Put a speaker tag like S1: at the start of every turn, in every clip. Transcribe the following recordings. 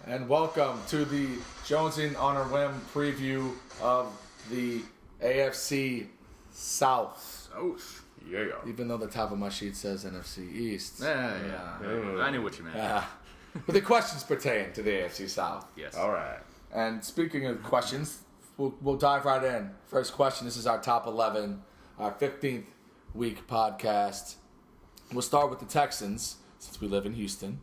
S1: and welcome to the Jonesin on our Whim preview of the AFC South.
S2: Yeah.
S1: Even though the top of my sheet says NFC East.
S2: Yeah. I knew what you meant.
S1: But the questions pertain to the AFC South.
S2: Yes.
S3: All right.
S1: And speaking of questions, we'll dive right in. First question, this is our top 11, our 15th week podcast. We'll start with the Texans, since we live in Houston.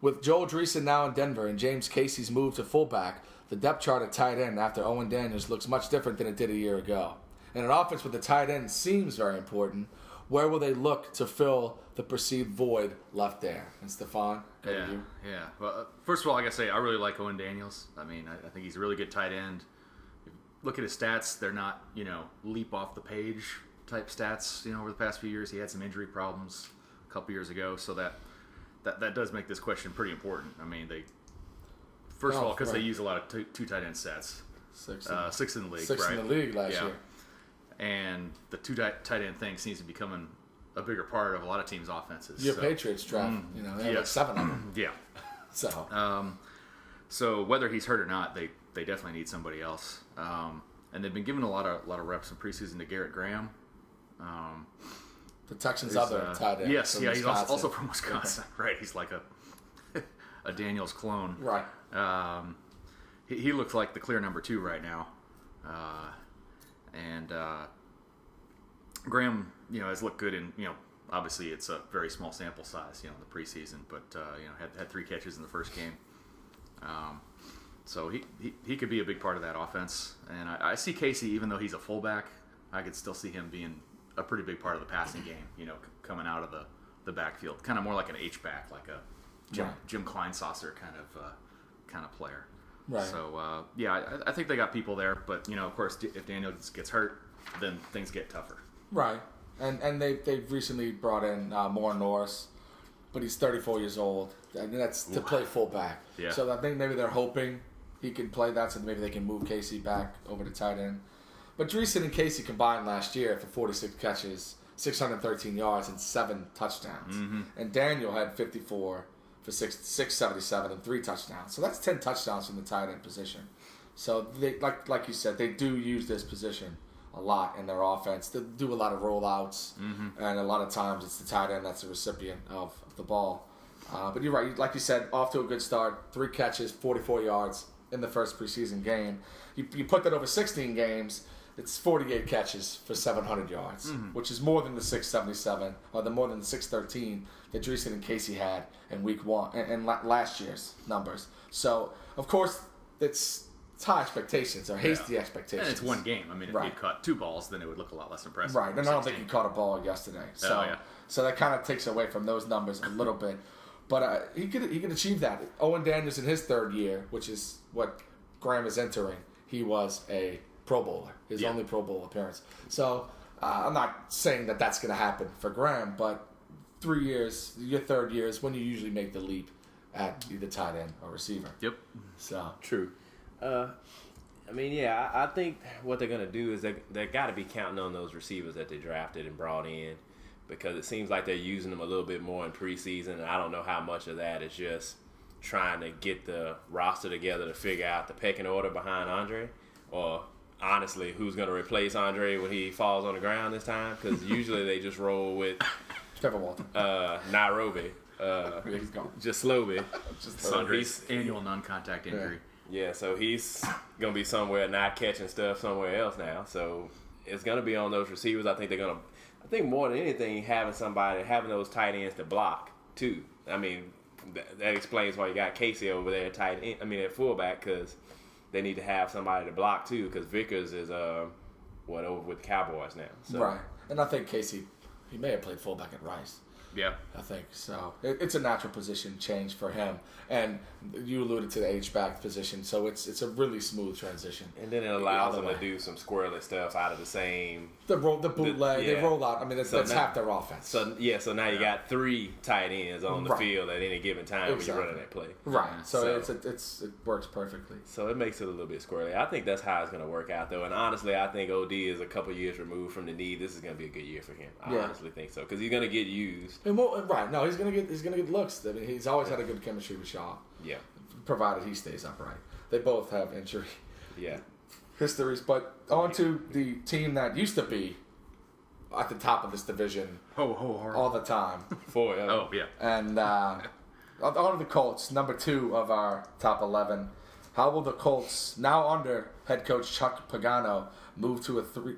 S1: With Joel Dreesen now in Denver and James Casey's move to fullback, the depth chart at tight end after Owen Daniels looks much different than it did a year ago. And an offense with the tight end seems very important. Where will they look to fill the perceived void left there? And Stefan, go to you.
S2: Yeah. Well, first of all, I gotta say I really like Owen Daniels. I mean, I think he's a really good tight end. Look at his stats; they're not, leap off the page type stats. Over the past few years, he had some injury problems a couple years ago, so that does make this question pretty important. I mean, first of all, because they use a lot of two tight end sets. Six in the league.
S1: Six
S2: right?
S1: in the league last year.
S2: And the two tight end thing seems to be becoming a bigger part of a lot of teams' offenses.
S1: Your Patriots draft, they have like 7 of them.
S2: Yeah. So whether he's hurt or not, they definitely need somebody else. And they've been giving a lot of reps in preseason to Garrett Graham.
S1: The Texans' other tight end.
S2: Yes, he's also from Wisconsin. Right, he's like a Daniels clone.
S1: Right.
S2: He looks like the clear number 2 right now. And Graham, has looked good in, obviously it's a very small sample size, in the preseason, but, had 3 catches in the first game. So he could be a big part of that offense. And I see Casey, even though he's a fullback, I could still see him being a pretty big part of the passing game, coming out of the backfield. Kind of more like an H-back, like a Jim Kleinsasser kind of player.
S1: Right.
S2: So, I think they got people there. But, of course, if Daniel gets hurt, then things get tougher.
S1: Right. And they've recently brought in Moore Norris, but he's 34 years old. And that's to play fullback.
S2: Yeah.
S1: So I think maybe they're hoping he can play that, so maybe they can move Casey back over to tight end. But Dreesen and Casey combined last year for 46 catches, 613 yards, and 7 touchdowns.
S2: Mm-hmm.
S1: And Daniel had 54 for 677 and 3 touchdowns. So that's 10 touchdowns from the tight end position. So they, like you said, they do use this position a lot in their offense. They do a lot of rollouts, and a lot of times it's the tight end that's the recipient of the ball. But you're right. Like you said, off to a good start. 3 catches, 44 yards in the first preseason game. You put that over 16 games, it's 48 catches for 700 yards, which is more than the 677, or more than the 613 that Dreesen and Casey had in week 1 and last year's numbers. So, of course, it's high expectations or hasty expectations.
S2: And it's one game. I mean, if he'd caught 2 balls, then it would look a lot less impressive.
S1: Right, and I don't think he caught a ball yesterday. So, so that kind of takes away from those numbers a little bit. But he could achieve that. Owen Daniels in his 3rd year, which is what Graham is entering, he was a Pro Bowler, his only Pro Bowl appearance. So I'm not saying that that's going to happen for Graham, but 3 years, your 3rd year is when you usually make the leap at either tight end or receiver.
S2: Yep.
S1: So
S3: True. I think what they're going to do is they got to be counting on those receivers that they drafted and brought in, because it seems like they're using them a little bit more in preseason, and I don't know how much of that is just trying to get the roster together to figure out the pecking order behind Andre, or honestly, who's going to replace Andre when he falls on the ground this time, because usually they just roll with
S1: Trevor Walton,
S3: Nairobi,
S1: he's gone.
S3: just Sloby.
S2: So Andre's annual non-contact injury.
S3: Yeah, so he's going to be somewhere not catching stuff somewhere else now. So it's going to be on those receivers. I think more than anything, having those tight ends to block, too. I mean, that explains why you got Casey over there at fullback, because they need to have somebody to block, too, because Vickers is, over with the Cowboys now. So.
S1: Right. And I think Casey, he may have played fullback at Rice.
S2: Yeah.
S1: I think so. It's a natural position change for him, and you alluded to the H-back position, so it's a really smooth transition.
S3: And then it allows them to do some squirrely stuff out of the same.
S1: The bootleg, they roll out. I mean, that's half their offense.
S3: So now you got 3 tight ends on the field at any given time when you're running that play.
S1: Right. So it works perfectly.
S3: So it makes it a little bit squirrely. I think that's how it's going to work out, though. And honestly, I think OD is a couple years removed from the knee. This is going to be a good year for him. I honestly think so, because he's going to get used.
S1: And right. No, he's gonna get looks. I mean, he's always had a good chemistry with Shaw.
S3: Yeah.
S1: provided he stays upright. They both have injury histories. But on to the team that used to be at the top of this division all the time.
S2: Oh, yeah.
S1: And on to the Colts, number 2 of our top 11. How will the Colts, now under head coach Chuck Pagano,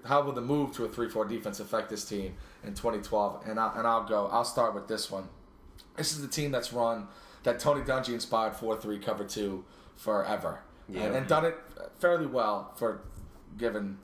S1: how will the move to a 3-4 defense affect this team in 2012? And I'll start with this one. This is the team that Tony Dungy inspired 4-3 cover 2 forever. Yeah. And done it fairly well for given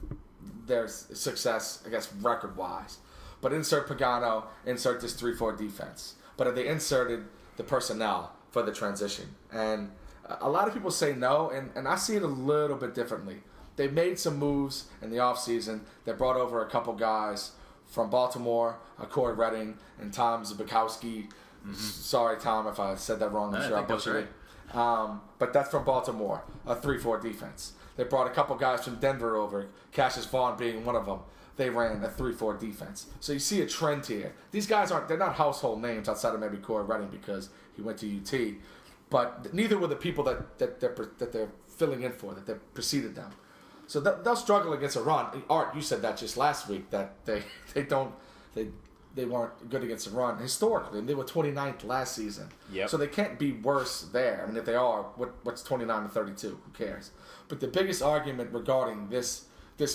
S1: their success, I guess, record-wise. But insert Pagano, insert this 3-4 defense. But they inserted the personnel for the transition. And a lot of people say no, and I see it a little bit differently. They made some moves in the offseason. They brought over a couple guys from Baltimore, Corey Redding and Tom Zbikowski. Mm-hmm. Sorry, Tom, if I said that wrong. I'm sure I butchered it. But that's from Baltimore, a 3-4 defense. They brought a couple guys from Denver over, Cassius Vaughn being one of them. They ran a 3-4 defense. So you see a trend here. These guys they're not household names outside of maybe Corey Redding because he went to UT. But neither were the people that they're filling in for, that preceded them. So they'll struggle against a run. Art, you said that just last week, that they weren't good against a run historically. They were 29th last season.
S3: Yep.
S1: So they can't be worse there. I mean, if they are, what's 29 to 32? Who cares? But the biggest argument regarding this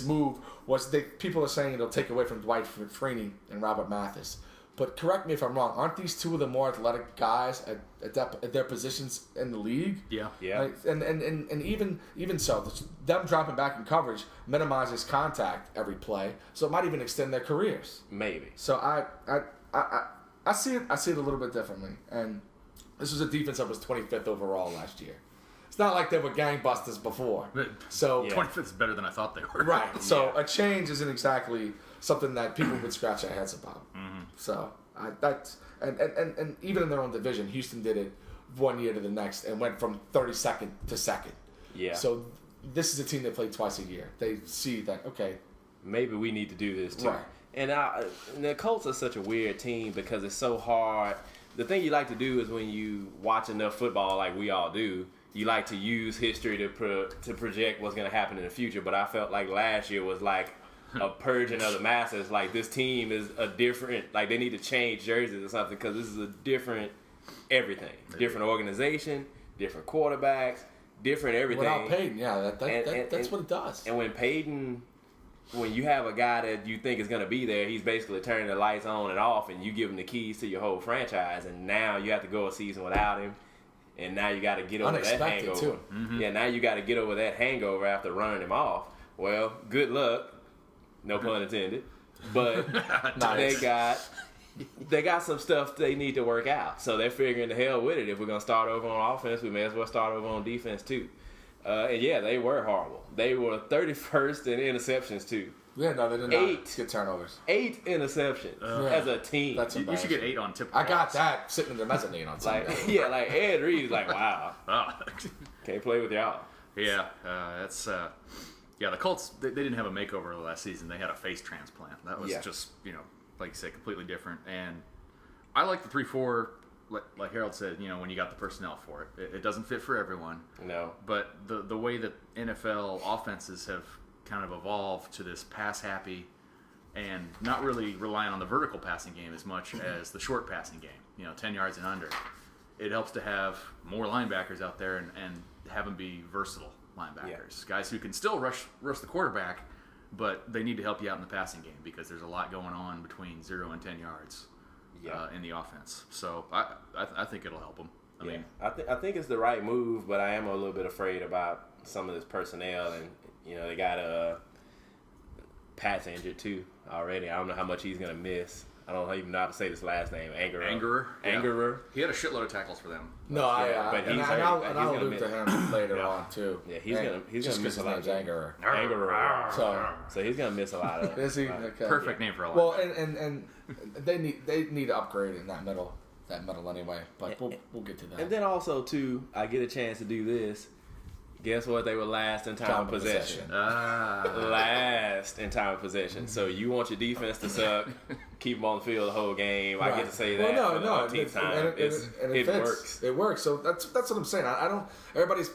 S1: move was people are saying it'll take away from Dwight Freeney and Robert Mathis. But correct me if I'm wrong. Aren't these two of the more athletic guys at their positions in the league?
S2: Yeah.
S1: Right? And even so, them dropping back in coverage minimizes contact every play, so it might even extend their careers.
S3: Maybe.
S1: So I see it a little bit differently. And this was a defense that was 25th overall last year. It's not like they were gangbusters before. So
S2: 25th is better than I thought they were.
S1: Right. So a change isn't exactly something that people would scratch their heads about.
S2: Mm-hmm.
S1: So and even in their own division, Houston did it one year to the next and went from 32nd to 2nd.
S3: Yeah.
S1: So this is a team that played twice a year. They see that, okay,
S3: maybe we need to do this too.
S1: Right.
S3: And the Colts are such a weird team because it's so hard. The thing you like to do is when you watch enough football like we all do, you like to use history to project what's going to happen in the future. But I felt like last year was like a purging of the masses. Like this team is a different, like they need to change jerseys or something because this is a different everything. Different organization, different quarterbacks, different everything.
S1: Without Peyton, that's what it does.
S3: And when you have a guy that you think is going to be there, he's basically turning the lights on and off and you give him the keys to your whole franchise. And now you have to go a season without him. And now you got to get over that hangover.
S1: Too.
S3: Mm-hmm. Yeah, now you got to get over that hangover after running him off. Well, good luck. No pun intended. But nice. they got some stuff they need to work out. So they're figuring the hell with it. If we're going to start over on offense, we may as well start over on defense too. And yeah, they were horrible. They were 31st in interceptions too.
S1: Yeah, no, they did not get turnovers.
S3: 8 interceptions as a team.
S1: That's
S2: you should get 8 on typical.
S1: I got that sitting in the mezzanine on Sunday.
S3: Like Ed Reed's like, wow. Can't play with y'all.
S2: Yeah, the Colts, they didn't have a makeover last season. They had a face transplant. That was just, like you said, completely different. And I like the 3-4, like Harold said, when you got the personnel for it. It doesn't fit for everyone.
S3: No.
S2: But the way that NFL offenses have kind of evolved to this pass-happy and not really relying on the vertical passing game as much as the short passing game, 10 yards and under. It helps to have more linebackers out there and have them be versatile linebackers. Guys who can still rush the quarterback, but they need to help you out in the passing game because there's a lot going on between 0 and 10 yards in the offense. So I think it'll help them.
S3: I think it's the right move, but I am a little bit afraid about some of this personnel and they got Pat's injured too already. I don't know how much he's gonna miss. I don't even know how to say this last name. Angerer.
S2: Yeah. He had a shitload of tackles for them.
S1: No, I'll allude to him later on too.
S3: Yeah, he's gonna miss a lot.
S1: Angerer.
S3: So he's gonna miss a lot of.
S1: Is he? Okay.
S2: Perfect name for a linebacker.
S1: Well, and they need to upgrade in that middle anyway. But we'll get to that.
S3: And then also too, I get a chance to do this. Guess what? They were last in time of possession. Last in time of possession. So you want your defense to suck, keep them on the field the whole game. Right. I get to say that.
S1: Well, no,
S3: it works.
S1: It works. So that's what I'm saying. I don't. Everybody's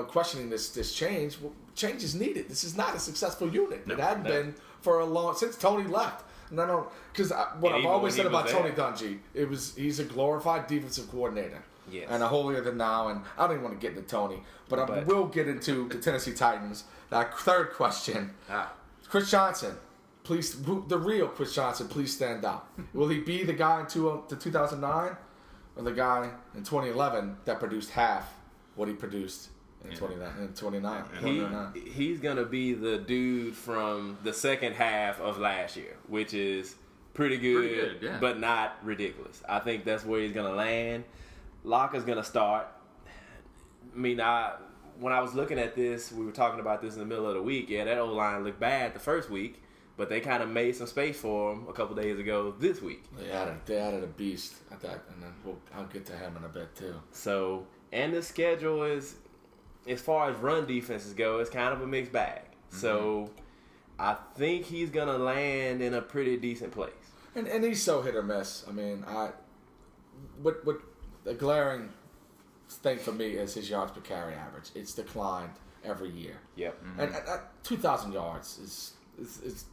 S1: questioning this change. Well, change is needed. This is not a successful unit. It hadn't been for a long since Tony left. And I don't because what I've always said about Tony Dungy, he's a glorified defensive coordinator.
S3: Yes.
S1: And a holier than now, and I don't even want to get into Tony, but I will get into the Tennessee Titans. That third question. Chris Johnson, please, the real Chris Johnson, please stand up. Will he be the guy in 2009 or the guy in 2011 that produced half what he produced in 29?
S3: He's going to be the dude from the second half of last year, which is pretty good yeah. but not ridiculous. I think that's where he's going to land. Locker's going to start. I mean, when I was looking at this, we were talking about this in the middle of the week. Yeah, that O-line looked bad the first week, but they kind of made some space for him a couple days ago this week.
S1: They added a beast at that, and then I'll get to him in a bit too.
S3: So, and the schedule is, as far as run defenses go, it's kind of a mixed bag. Mm-hmm. So, I think he's going to land in a pretty decent place.
S1: And he's so hit or miss. I mean, what the glaring thing for me is his yards per carry average. It's declined every year.
S3: Yep.
S1: Mm-hmm. And 2,000 yards is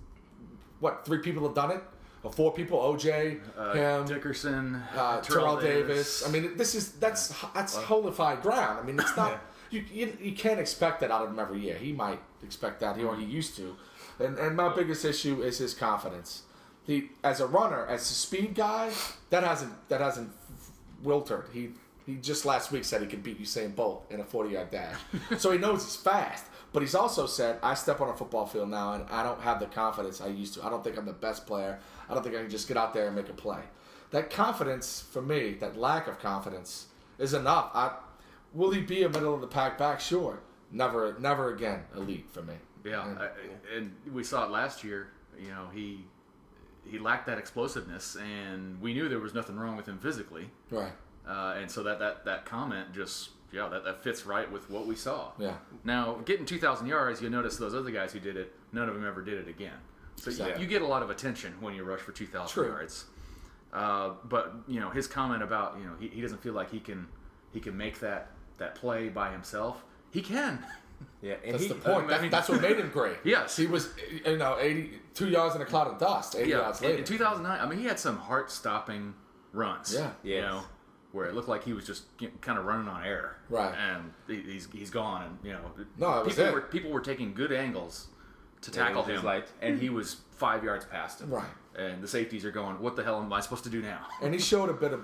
S1: what, 3 people have done it? Or 4 people? OJ, him,
S2: Dickerson,
S1: Terrell Davis. I mean, that's holified ground. I mean, it's not you can't expect that out of him every year. He might expect that, or he used to. And my biggest issue is his confidence. He, as a runner, as a speed guy, that hasn't wilted. He just last week said he could beat Usain Bolt in a 40-yard dash. So he knows he's fast. But he's also said, I step on a football field now and I don't have the confidence I used to. I don't think I'm the best player. I don't think I can just get out there and make a play. That confidence, for me, that lack of confidence, is enough. Will he be a middle-of-the-pack back? Sure. Never again elite for me.
S2: Yeah, and we saw it last year. He lacked that explosiveness, and we knew there was nothing wrong with him physically.
S1: Right.
S2: And so that comment just, that fits right with what we saw.
S1: Yeah.
S2: Now, getting 2,000 yards, you'll notice those other guys who did it, none of them ever did it again. So you get a lot of attention when you rush for 2,000 yards. But, his comment about, he doesn't feel like he can make that play by himself. He can.
S3: Yeah, and
S1: that's the point. That's what made him great.
S2: Yes.
S1: He was, 82 yards in a cloud of dust, 80 yards later.
S2: In 2009, he had some heart-stopping runs.
S1: Yeah.
S3: Yes.
S2: Where it looked like he was just kind of running on air.
S1: Right.
S2: And he's gone.
S1: And,
S2: people were taking good angles to tackle him, and he was 5 yards past him.
S1: Right.
S2: And the safeties are going, what the hell am I supposed to do now?
S1: And he showed a bit of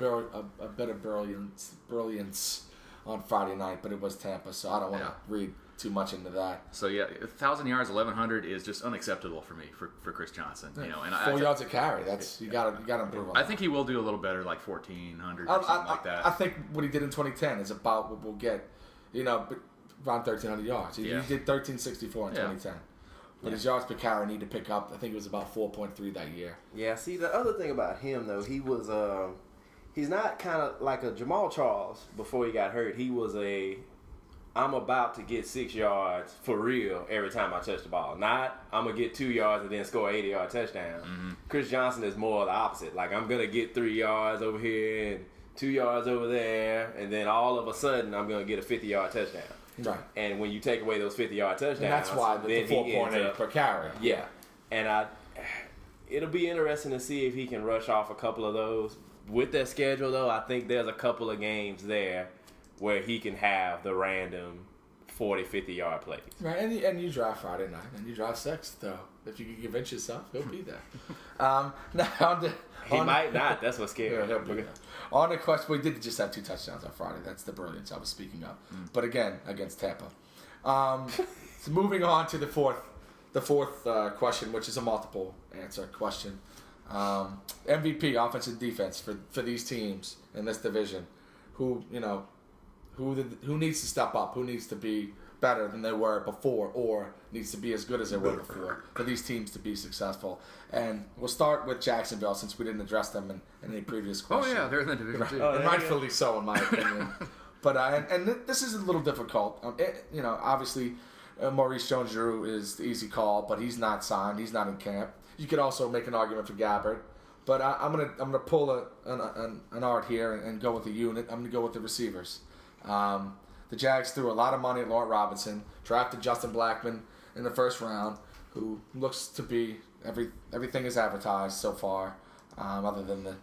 S1: brilliance on Friday night, but it was Tampa, so I don't want to read too much into that.
S2: So 1,000 yards, 1,100 is just unacceptable for me for Chris Johnson. And
S1: 4 yards a carry. That's you got to improve on.
S2: I think he will do a little better, like 1,400 or something like that.
S1: I think what he did in 2010 is about what we'll get. Around 1,300 yards. He did 1,364 in 2010. But his yards per carry need to pick up. I think it was about 4.3 that year.
S3: Yeah. See, the other thing about him though, he was he's not kind of like a Jamal Charles before he got hurt. He was I'm about to get 6 yards for real every time I touch the ball. Not I'm going to get 2 yards and then score an 80-yard touchdown. Mm-hmm. Chris Johnson is more the opposite. Like, I'm going to get 3 yards over here and 2 yards over there, and then all of a sudden I'm going to get a 50-yard touchdown.
S1: Right.
S3: And when you take away those 50-yard touchdowns,
S1: and that's why the 4.8 per carry.
S3: Yeah. And it'll be interesting to see if he can rush off a couple of those. With that schedule, though, I think there's a couple of games there where he can have the random 40, 50-yard plays.
S1: Right, and you drive Friday night, and you drive 6th, though. If you can convince yourself, he'll be there.
S3: He might not. That's what's scary.
S1: Yeah, on the question, we did just have 2 touchdowns on Friday. That's the brilliance I was speaking of. But again, against Tampa. So moving on to the fourth question, which is a multiple answer question. MVP, offense and defense for these teams in this division. Who needs to step up? Who needs to be better than they were before, or needs to be as good as they were before for these teams to be successful? And we'll start with Jacksonville since we didn't address them in any previous question.
S2: Oh yeah, they're in the division too.
S1: And rightfully so, in my opinion. But this is a little difficult. Obviously, Maurice Jones-Drew is the easy call, but he's not signed. He's not in camp. You could also make an argument for Gabbert, but I'm gonna pull an art here and go with a unit. I'm gonna go with the receivers. The Jags threw a lot of money at Laurent Robinson, drafted Justin Blackmon in the first round, who looks to be everything is advertised so far, other than the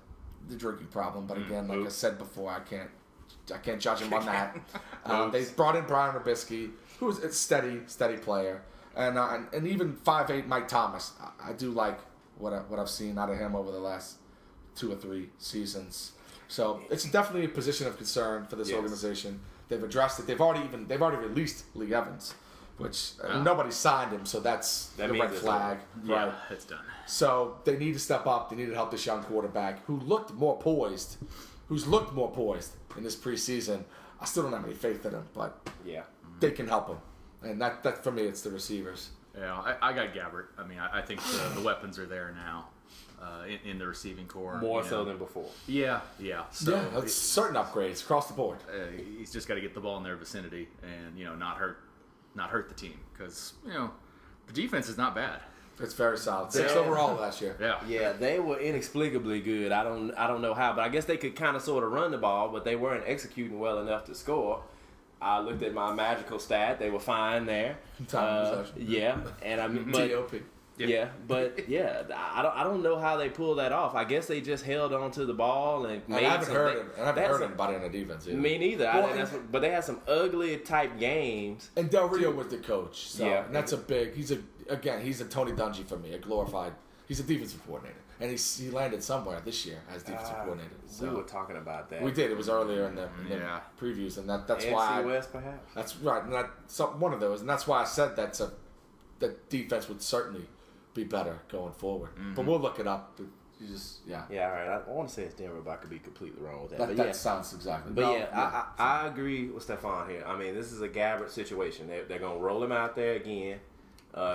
S1: drinking problem. But again, like I said before, I can't judge him on that. They brought in Brian Robisky, who's a steady player. And even 5'8" Mike Thomas, I do like what I've seen out of him over the last 2 or 3 seasons. So it's definitely a position of concern for this organization. They've addressed it. They've already released Lee Evans, which nobody signed him, so that's the red flag.
S2: Yeah, it's done.
S1: So they need to step up. They need to help this young quarterback who's looked more poised in this preseason. I still don't have any faith in him, but they can help him. And that for me, it's the receivers.
S2: Yeah, I got Gabbert. I mean, I think the weapons are there now in the receiving core.
S3: More so than before.
S2: Yeah. So
S1: it's certain upgrades across the board.
S2: He's just got to get the ball in their vicinity and not hurt the team, because the defense is not bad.
S1: It's very solid. 6th overall last year.
S3: Yeah, they were inexplicably good. I don't know how, but I guess they could kind of sort of run the ball, but they weren't executing well enough to score. I looked at my magical stat; they were fine there. And I mean, but,
S1: TOP.
S3: I don't know how they pulled that off. I guess they just held on to the ball and made.
S1: I haven't heard anybody in the defense either.
S3: Me neither. But they had some ugly type games.
S1: And Del Rio was the coach, so and that's a big. He's a Tony Dungy for me, a glorified. He's a defensive coordinator, and he landed somewhere this year as defensive coordinator. So
S3: we were talking about that.
S1: We did. It was earlier in the previews, and that's why.
S3: AFC West, perhaps.
S1: That's right, and one of those, and that's why I said that defense would certainly be better going forward. Mm-hmm. But we'll look it up. You just
S3: all right. I want to say it's Denver, but I could be completely wrong with that.
S1: That sounds exactly.
S3: But I agree with Stephon here. I mean, this is a Gabbert situation. They're gonna roll him out there again.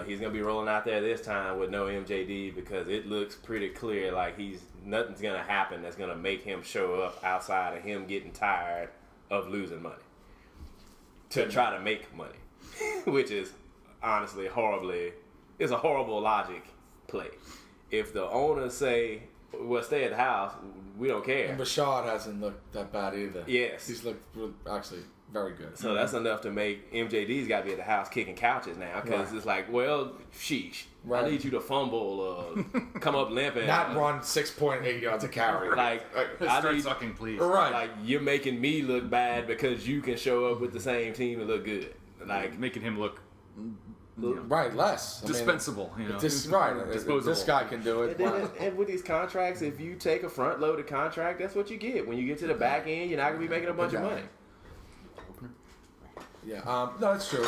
S3: He's gonna be rolling out there this time with no MJD, because it looks pretty clear like nothing's gonna happen that's gonna make him show up outside of him getting tired of losing money to try to make money, which is honestly it's a horrible logic play. If the owners say, "Well, stay at the house, we don't care,"
S1: and Rashad hasn't looked that bad either.
S3: Yes,
S1: he's looked actually very good.
S3: So that's enough to make MJD's got to be at the house kicking couches now, because it's like, well, sheesh, I need you to fumble, come up limping,
S1: not run 6.8 yards a carry.
S3: Like
S2: I need sucking, please.
S1: Right,
S3: like you're making me look bad because you can show up with the same team and look good, like
S2: making him look.
S1: Less
S2: dispensable.
S1: Disposable. This guy can do it.
S3: And with these contracts, if you take a front-loaded contract, that's what you get. When you get to the back end, you're not gonna be making a bunch of money.
S1: Yeah, no, it's true.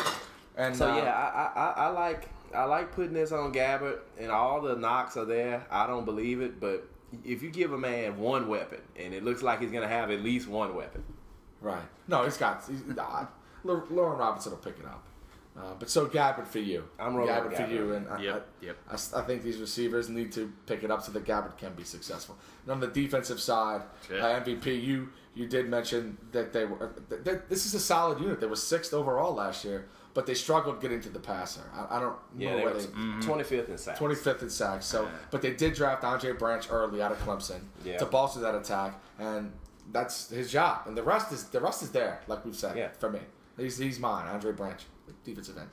S1: And
S3: so I like putting this on Gabbert, and all the knocks are there. I don't believe it, but if you give a man one weapon, and it looks like he's gonna have at least one weapon,
S1: right? No, Lauren Robinson will pick it up. But so Gabbert for you.
S3: I'm rolling
S1: Gabbert for you, and
S2: yep.
S1: I think these receivers need to pick it up so that Gabbert can be successful. And on the defensive side, MVP, you did mention that they were. This is a solid unit. They were 6th overall last year, but they struggled getting to the passer. I don't know where they
S3: 25th in sacks.
S1: 25th in sacks. So, but they did draft Andre Branch early out of Clemson to bolster that attack, and that's his job. And the rest is there, like we've said. For me, he's mine. Andre Branch, defensive end.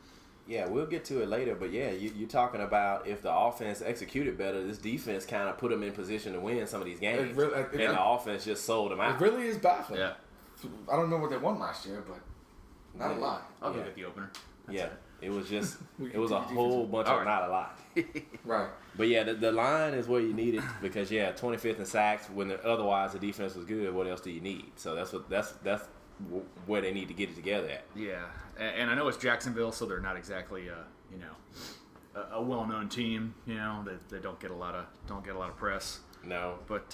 S3: Yeah, we'll get to it later, but you're talking about if the offense executed better, this defense kind of put them in position to win some of these games, and the offense just sold them out.
S1: It really is baffling.
S2: Yeah.
S1: I don't know what they won last year, but not a lot.
S2: I'll go get the opener.
S3: It was just it was a whole bunch of not a lot.
S1: Right.
S3: But the line is where you need it, because 25th in sacks when otherwise the defense was good. What else do you need? So that's where they need to get it together at.
S2: Yeah, and I know it's Jacksonville, so they're not exactly a well-known team. They don't get a lot of press.
S3: No,
S2: but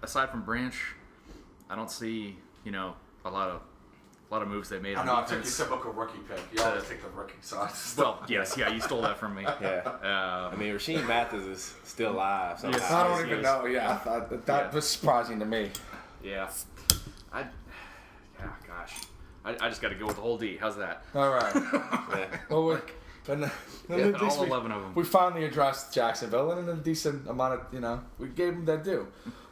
S2: aside from Branch, I don't see a lot of moves they made.
S1: I know, I took your typical rookie pick. You always take the rookie side.
S2: Well, yes, you stole that from me.
S3: I mean, Rasheed Mathis is still alive somehow.
S1: I don't even know. Yeah, I thought that was surprising to me.
S2: Yeah. Gosh. I just got to go with the whole D. How's that?
S1: All right. Well, at least
S2: all 11 of them.
S1: We finally addressed Jacksonville, and in a decent amount of, we gave them their due.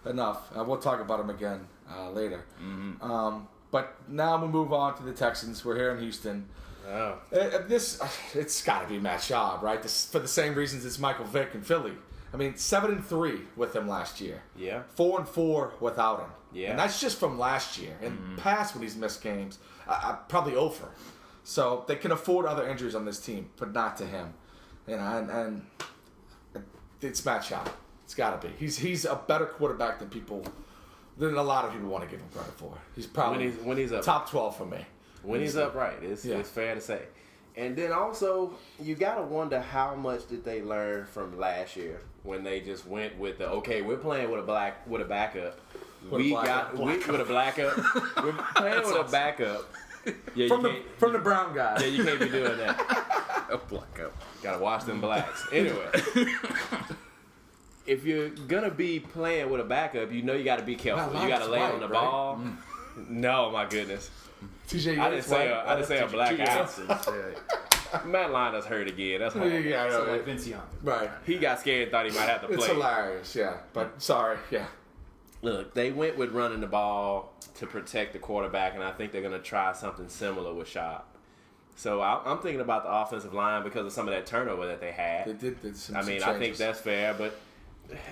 S1: Enough. We'll talk about them again later.
S2: Mm-hmm.
S1: But now we move on to the Texans. We're here in Houston.
S3: Oh.
S1: It's got to be Matt Schaub, right? For the same reasons it's Michael Vick in Philly. I mean, 7-3 with him last year.
S3: Yeah.
S1: 4-4 without him.
S3: Yeah.
S1: And that's just from last year. In past when he's missed games, probably over. So they can afford other injuries on this team, but not to him. And it's Matt Schaub. It's got to be. He's a better quarterback than a lot of people want to give him credit for. He's probably
S3: when he's up,
S1: top 12 for me.
S3: When he's upright, it's fair to say. And then also, you got to wonder how much did they learn from last year when they just went with we're playing with a backup. With a backup. We're playing with a backup. Yeah,
S1: from the brown guy.
S3: Yeah, you can't be doing that.
S2: A blackout.
S3: Got to watch them blacks. Anyway. If you're going to be playing with a backup, you got to be careful.
S1: Wow,
S3: you got to lay on the
S1: right?
S3: ball. No, my goodness.
S1: TJ,
S3: I didn't say a black eye. Matt Linus hurt again. That's hard.
S1: Yeah,
S4: So like Vince Young.
S1: right.
S3: He got scared and thought he might have to play.
S1: It's hilarious, yeah. But sorry, yeah.
S3: Look, they went with running the ball to protect the quarterback, and I think they're going to try something similar with Schaub. So I'm thinking about the offensive line because of some of that turnover that they had.
S1: They did some
S3: I
S1: changes.
S3: think that's fair, but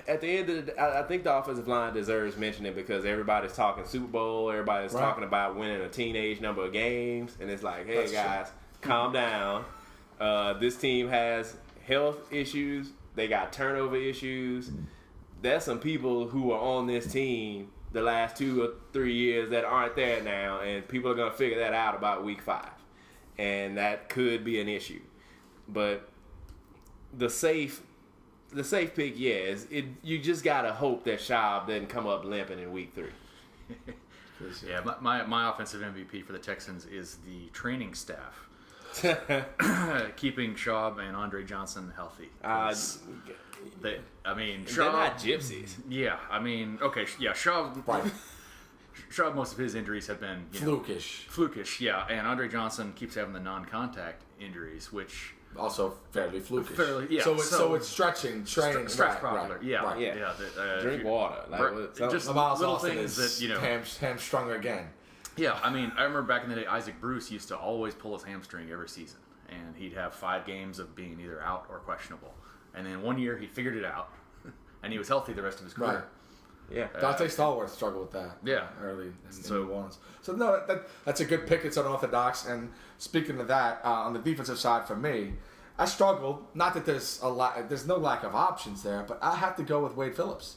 S3: at the end of the day, I think the offensive line deserves mentioning because everybody's talking Super Bowl, everybody's talking about winning a teenage number of games, and it's like, hey, guys, calm down. This team has health issues. They got turnover issues. There's some people who are on this team the last 2 or 3 years that aren't there now, and people are going to figure that out about week 5. And that could be an issue. But the safe pick, you just got to hope that Schaub doesn't come up limping in week 3.
S2: Yeah, my offensive MVP for the Texans is the training staff. Keeping Schaub and Andre Johnson healthy.
S3: They're
S2: Schaub,
S3: not gypsies.
S2: Yeah, Schaub.
S1: Right.
S2: Schaub, most of his injuries have been flukish. Yeah, and Andre Johnson keeps having the non-contact injuries, which
S1: also fairly flukish. So it's stretching, training,
S2: stretch properly.
S1: Right.
S2: Yeah,
S1: right.
S2: yeah.
S3: Drink water.
S2: Just
S1: Miles
S2: little
S1: Austin
S2: things
S1: is
S2: that
S1: hamstrung again.
S2: Yeah, I remember back in the day, Isaac Bruce used to always pull his hamstring every season, and he'd have 5 games of being either out or questionable. And then one year he figured it out, and he was healthy the rest of his career.
S1: Right.
S3: Yeah.
S1: Dante Stallworth struggled with that.
S2: Yeah.
S1: Early in New Orleans. So no, that's a good pick. It's unorthodox. And speaking of that, on the defensive side for me, I struggled. Not that there's no lack of options there, but I have to go with Wade Phillips.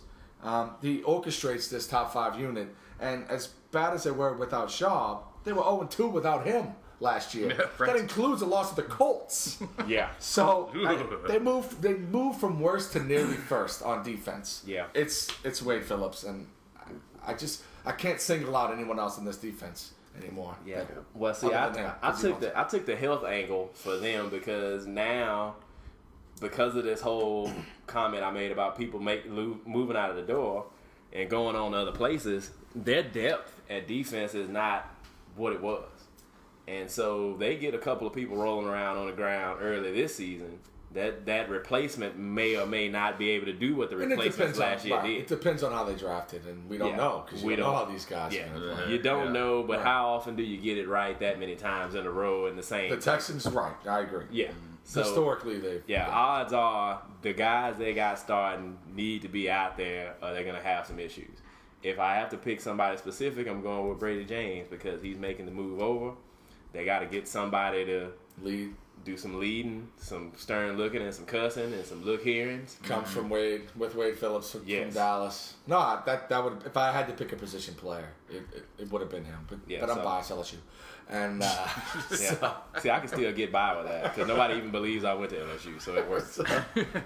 S1: He orchestrates this top 5 unit, and as bad as they were without Schaub, they were 0-2 without him last year.
S2: Yeah, right.
S1: That includes a loss to the Colts.
S3: Yeah.
S1: So they moved from worst to nearly first on defense.
S3: Yeah.
S1: It's Wade Phillips, and I can't single out anyone else in this defense anymore.
S3: Yeah. Well, see, I took the health angle for them because now, because of this whole comment I made about people moving out of the door and going on to other places, their depth at defense is not what it was. And so they get a couple of people rolling around on the ground early this season. That replacement may or may not be able to do what the replacements last year did.
S1: It depends on how they drafted, and we don't know because we don't know how these guys are going to play.
S3: You don't know, but how often do you get it right that many times in a row in the same?
S1: The Texans, right? I agree.
S3: Yeah. So,
S1: historically, they've
S3: odds are the guys they got starting need to be out there, or they're going to have some issues. If I have to pick somebody specific, I'm going with Brady James because he's making the move over. They got to get somebody to do some leading, some stern looking, and some cussing, and some look hearings.
S1: Comes from Wade Phillips from Dallas. No, that would, if I had to pick a position player, it would have been him. But I'm biased LSU, and
S3: see, I can still get by with that because nobody even believes I went to LSU, so it works.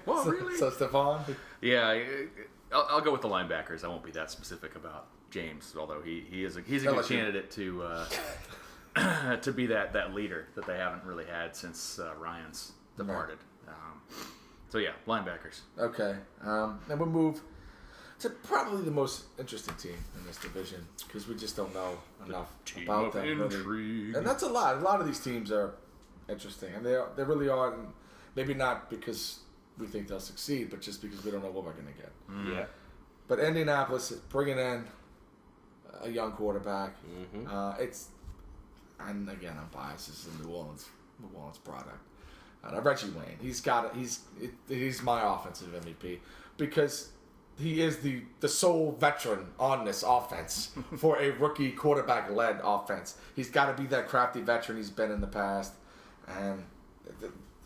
S2: Really?
S1: So Stephon?
S2: Yeah, I'll go with the linebackers. I won't be that specific about James, although he's a good candidate to be that leader that they haven't really had since Ryan's departed. So yeah, linebackers.
S1: Okay, and we'll move It's probably the most interesting team in this division because we just don't know enough about them. Really. And that's a lot. A lot of these teams are interesting, and they really are. And maybe not because we think they'll succeed, but just because we don't know what we're going to get.
S3: Yeah.
S1: But Indianapolis bringing in a young quarterback. And again, I'm biased. This is a New Orleans product. Reggie Wayne. He's my offensive MVP because he is the sole veteran on this offense for a rookie quarterback-led offense. He's got to be that crafty veteran he's been in the past, and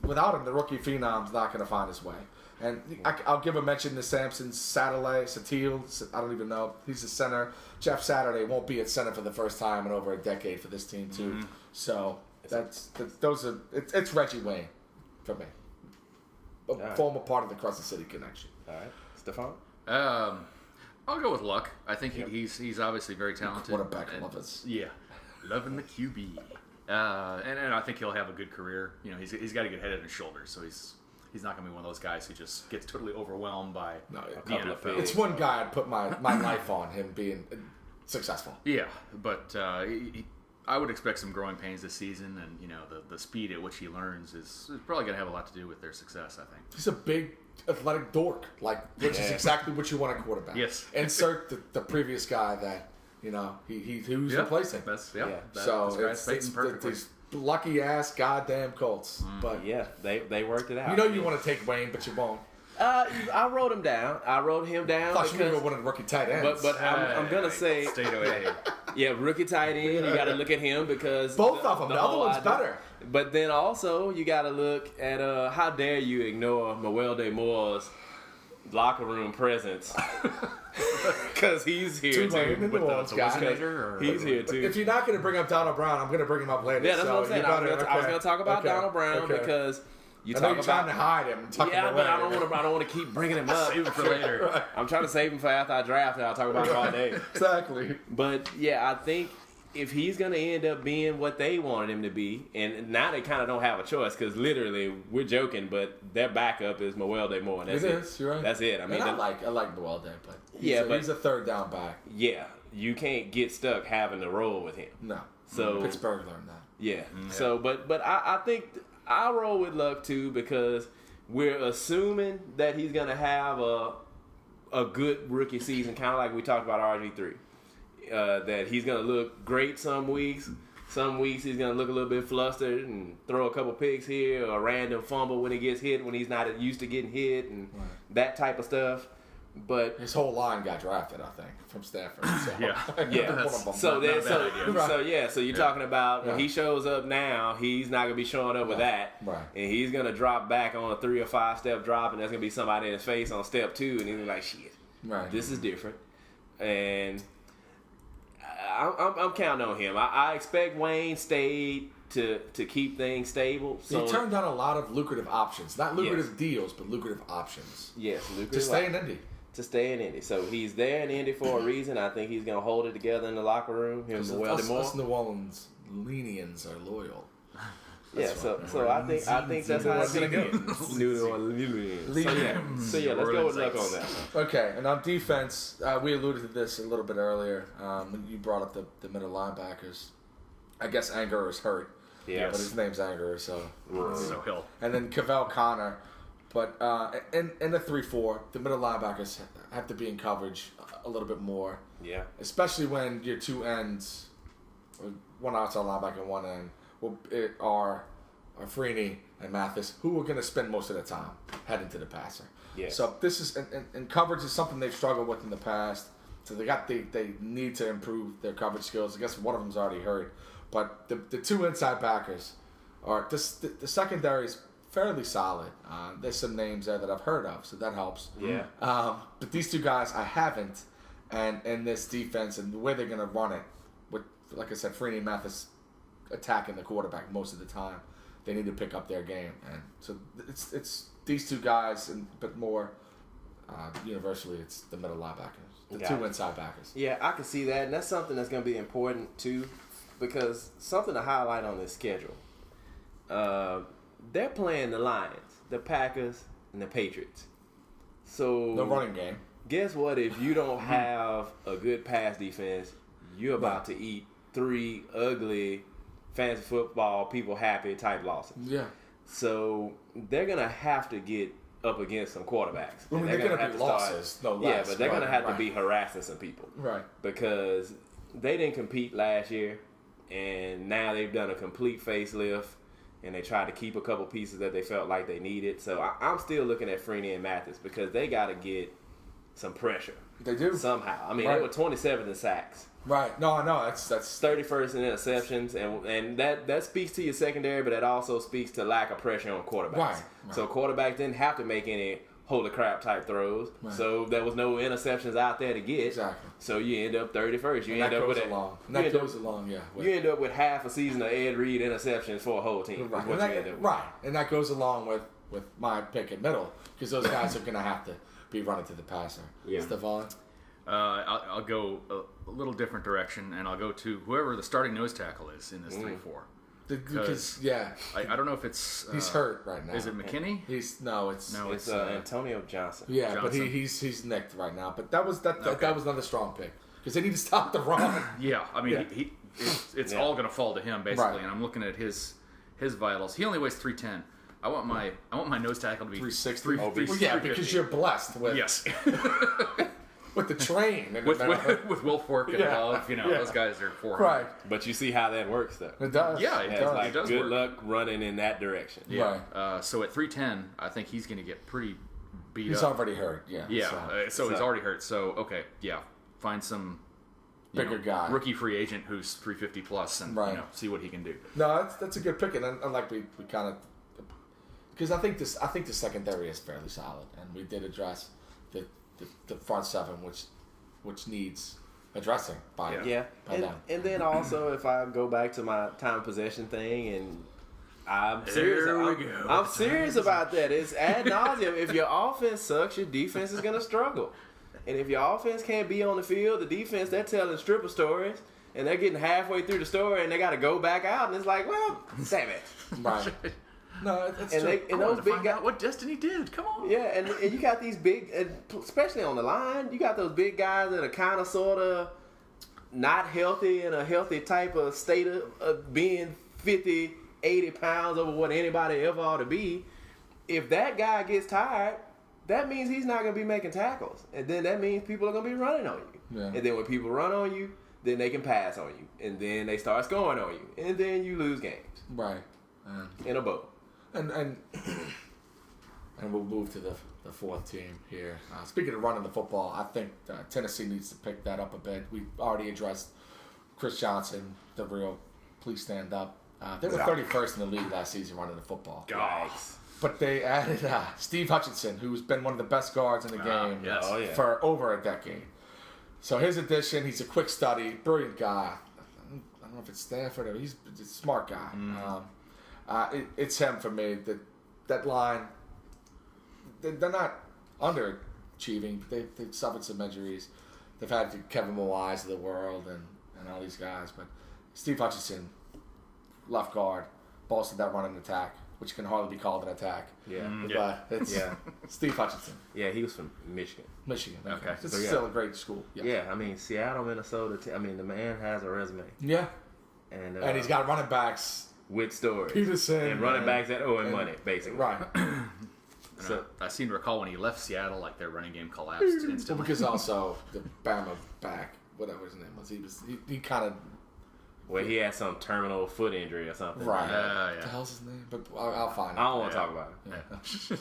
S1: without him, the rookie phenom's not going to find his way. And I'll give a mention to Samson Satil. I don't even know. He's the center. Jeff Saturday won't be at center for the first time in over a decade for this team too. Mm-hmm. So it's Reggie Wayne for me. Former part of the Crescent City connection.
S3: All right, Stefan.
S2: I'll go with Luck. I think he's obviously very talented.
S1: Quarterback lovers.
S2: Yeah, loving the QB. And I think he'll have a good career. You know, he's got a good head on his shoulders, so he's not going to be one of those guys who just gets totally overwhelmed by the NFL.
S1: It's one guy I'd put my life on, him being successful.
S2: Yeah, but I would expect some growing pains this season, and you know the speed at which he learns is probably going to have a lot to do with their success. I think
S1: he's a big athletic dork, which is exactly what you want a quarterback.
S2: Yes.
S1: Insert the previous guy that who's replacing. So it's these lucky ass goddamn Colts. But
S3: yeah, they worked it out.
S1: You want to take Wayne, but you won't.
S3: I wrote him down. I
S1: thought you were one of the rookie tight ends.
S3: But I'm gonna say
S2: state away.
S3: Yeah, rookie tight end. You got to look at him because
S1: both of them. The other one's better.
S3: But then also you got to look at how dare you ignore Mewelde Moore's locker room presence because he's here too. He's here too.
S1: If you're not going to bring up Donald Brown, I'm going to bring him up later.
S3: Yeah, that's what I'm saying. I was going to talk about Donald Brown because
S1: you're trying to hide him.
S3: But I don't want to keep bringing him up.
S2: Save him for later.
S3: Right. I'm trying to save him for after I draft, and I'll talk about him all day.
S1: Exactly.
S3: But yeah, I think if he's going to end up being what they wanted him to be, and now they kind of don't have a choice because literally we're joking, but their backup is Mewelde Moore. That's it.
S1: You're right.
S3: That's it. I mean,
S1: I like Mewelde, but he's a third down back.
S3: Yeah, you can't get stuck having to roll with him.
S1: No.
S3: So
S1: Pittsburgh learned that.
S3: Yeah. So, but I think I roll with Luck too because we're assuming that he's going to have a good rookie season, kind of like we talked about RG3. That he's going to look great some weeks. Some weeks he's going to look a little bit flustered and throw a couple picks here or a random fumble when he gets hit when he's not used to getting hit and that type of stuff. But
S1: his whole line got drafted, I think, from Stanford. So.
S3: So you're talking about when he shows up now, he's not going to be showing up with that.
S1: Right.
S3: And he's going to drop back on a 3 or 5 step drop, and there's going to be somebody in his face on step 2, and he's like, shit, this is different. And I'm counting on him. I expect Wayne stayed to keep things stable. So
S1: he turned down a lot of lucrative options. Not lucrative deals, but lucrative options.
S3: Yes, lucrative
S1: to stay in Indy.
S3: To stay in Indy. So he's there in Indy for a reason. I think he's going to hold it together in the locker room.
S1: Us New Orleans Lenians are loyal.
S3: So I think that's how it's going to go. New Orleans. So let's go with Luck on that.
S1: Okay, and on defense, we alluded to this a little bit earlier when you brought up the middle linebackers. I guess Anger is hurt.
S3: Yeah,
S1: but his name's Anger, so
S2: Hill.
S1: And then Cavell Connor. But in the 3-4, the middle linebackers have to be in coverage a little bit more.
S3: Yeah.
S1: Especially when your two ends, one outside linebacker and one end, are Freeney and Mathis, who are going to spend most of the time heading to the passer.
S3: Yeah.
S1: So this is and coverage is something they've struggled with in the past. So they need to improve their coverage skills. I guess one of them's already hurt, but the two inside backers are the secondary is fairly solid. There's some names there that I've heard of, so that helps.
S3: Yeah.
S1: But these two guys I haven't, and in this defense and the way they're going to run it, with like I said, Freeney and Mathis attacking the quarterback most of the time, they need to pick up their game, and so it's these two guys, but more universally, it's the middle linebackers, two inside backers.
S3: Yeah, I can see that, and that's something that's going to be important too, because something to highlight on this schedule. They're playing the Lions, the Packers, and the Patriots. So
S1: no running game.
S3: guess what? If you don't have a good pass defense, you're about to eat 3 ugly fantasy football people happy type losses.
S1: Yeah.
S3: So they're gonna have to get up against some quarterbacks.
S1: I mean, they're gonna be losses, no less.
S3: Yeah, but they're gonna have to
S1: right.
S3: be harassing some people.
S1: Right.
S3: Because they didn't compete last year, and now they've done a complete facelift, and they tried to keep a couple pieces that they felt like they needed. So I'm still looking at Freeney and Mathis because they got to get some pressure.
S1: They do.
S3: Somehow. I mean,
S1: Right.
S3: they were 27th in sacks.
S1: Right. No, that's
S3: 31st in interceptions, and that speaks to your secondary, but that also speaks to lack of pressure on quarterbacks.
S1: Right.
S3: So quarterbacks didn't have to make any holy crap type throws.
S1: Right.
S3: So there was no interceptions out there to get.
S1: Exactly.
S3: So you end up 31st. You
S1: and
S3: end
S1: that
S3: up
S1: goes
S3: with
S1: along. And
S3: you
S1: that
S3: end up-
S1: goes along, yeah.
S3: You end up with half a season of Ed Reed interceptions for a whole team.
S1: Right.
S3: Is what
S1: And
S3: you end up with.
S1: right. And that goes along with my pick at middle because those guys are going to have to be running to the passer.
S3: Yeah.
S1: Stephon?
S2: I'll go a little different direction, and I'll go to whoever the starting nose tackle is in this 3-4.
S1: Because, yeah.
S2: I don't know if it's...
S1: He's hurt right now.
S2: Is it McKinney?
S1: No, it's
S3: It's Antonio Johnson.
S1: yeah, but
S2: Johnson.
S1: he's nicked right now. But that was another strong pick because they need to stop the run.
S2: Yeah, I mean,
S1: Yeah.
S2: it's
S3: Yeah.
S2: all going to fall to him, basically,
S1: Right.
S2: and I'm looking at his vitals. He only weighs 310. I want my nose tackle to be
S1: 360.
S2: 350.
S1: Well, yeah, because you're blessed with
S2: Yes.
S1: with the train and
S2: with Will Fork and
S1: Yeah.
S2: Love, those guys are 400.
S1: right.
S3: But you see how that works, though.
S1: It does.
S2: Yeah, it
S3: Yeah,
S2: does.
S3: it's like,
S2: does
S3: good
S2: work.
S3: luck running in that direction.
S2: Yeah.
S1: Right.
S2: So at 310, I think he's going to get pretty beat
S1: He's
S2: up.
S1: already hurt. Yeah.
S2: Yeah. So he's
S3: so-
S2: already hurt. So okay, yeah, find some
S1: Bigger guy.
S2: rookie free agent who's 350 plus, and
S1: Right.
S2: see what he can do.
S1: No, that's a good pick, and like we kind of because I think the secondary is fairly solid, and we did address the front seven, which needs addressing by
S3: Yeah,
S1: by them.
S3: and then also if I go back to my time possession thing, and I'm serious.
S2: There we go.
S3: I'm serious about that. It's ad nauseum. If your offense sucks, your defense is gonna struggle. And if your offense can't be on the field, the defense, they're telling stripper stories, and they're getting halfway through the story, and they got to go back out, and it's like, well, damn it.
S1: Right. No, it's
S3: And
S1: true.
S3: they-
S2: I
S3: and
S2: wanted
S3: those
S2: to
S3: big
S2: find
S3: guys.
S2: out what Destiny did. Come on.
S3: Yeah, and you got these big, and especially on the line, you got those big guys that are kind of sort of not healthy in a healthy type of state of being 50, 80 pounds over what anybody ever ought to be. If that guy gets tired, that means he's not going to be making tackles. And then that means people are going to be running on you.
S1: Yeah.
S3: And then when people run on you, then they can pass on you. And then they start scoring on you. And then you lose games
S1: right.
S3: in a boat.
S1: And we'll move to the fourth team here. Speaking of running the football, I think Tennessee needs to pick that up a bit. We already addressed Chris Johnson, the real. Please stand up. They were 31st in the league last season running the football.
S3: Yikes.
S1: But they added Steve Hutchinson, who's been one of the best guards in the game
S2: yes.
S3: Oh, yeah.
S1: for over a decade. So his addition, he's a quick study, brilliant guy. I don't know if it's Stanford or he's a smart guy. It's him for me. That line, they're not underachieving. They've suffered some injuries. They've had the Kevin Mawais of the world and all these guys. But Steve Hutchinson, left guard, bolstered that running attack, which can hardly be called an attack.
S3: Yeah.
S1: But it's
S3: Yeah.
S1: Steve Hutchinson,
S3: Yeah, he was from Michigan.
S1: Michigan.
S2: Okay.
S1: It's
S3: So, yeah.
S1: still a great school.
S3: Yeah, I mean, Seattle, Minnesota. The man has a resume.
S1: Yeah.
S3: And
S1: And he's got running backs.
S3: with stories.
S1: Peterson.
S3: And running
S1: and-
S3: backs that owe him
S1: and-
S3: money, basically.
S1: Right.
S2: So I seem to recall when he left Seattle, like their running game collapsed
S1: Well,
S2: instantly.
S1: because also the Bama back, whatever his name was, he kind of
S3: Well, he had some terminal foot injury or something.
S1: right.
S2: Yeah.
S1: What the hell's his name? But I'll find it.
S3: I don't want to
S2: Yeah.
S3: talk about it.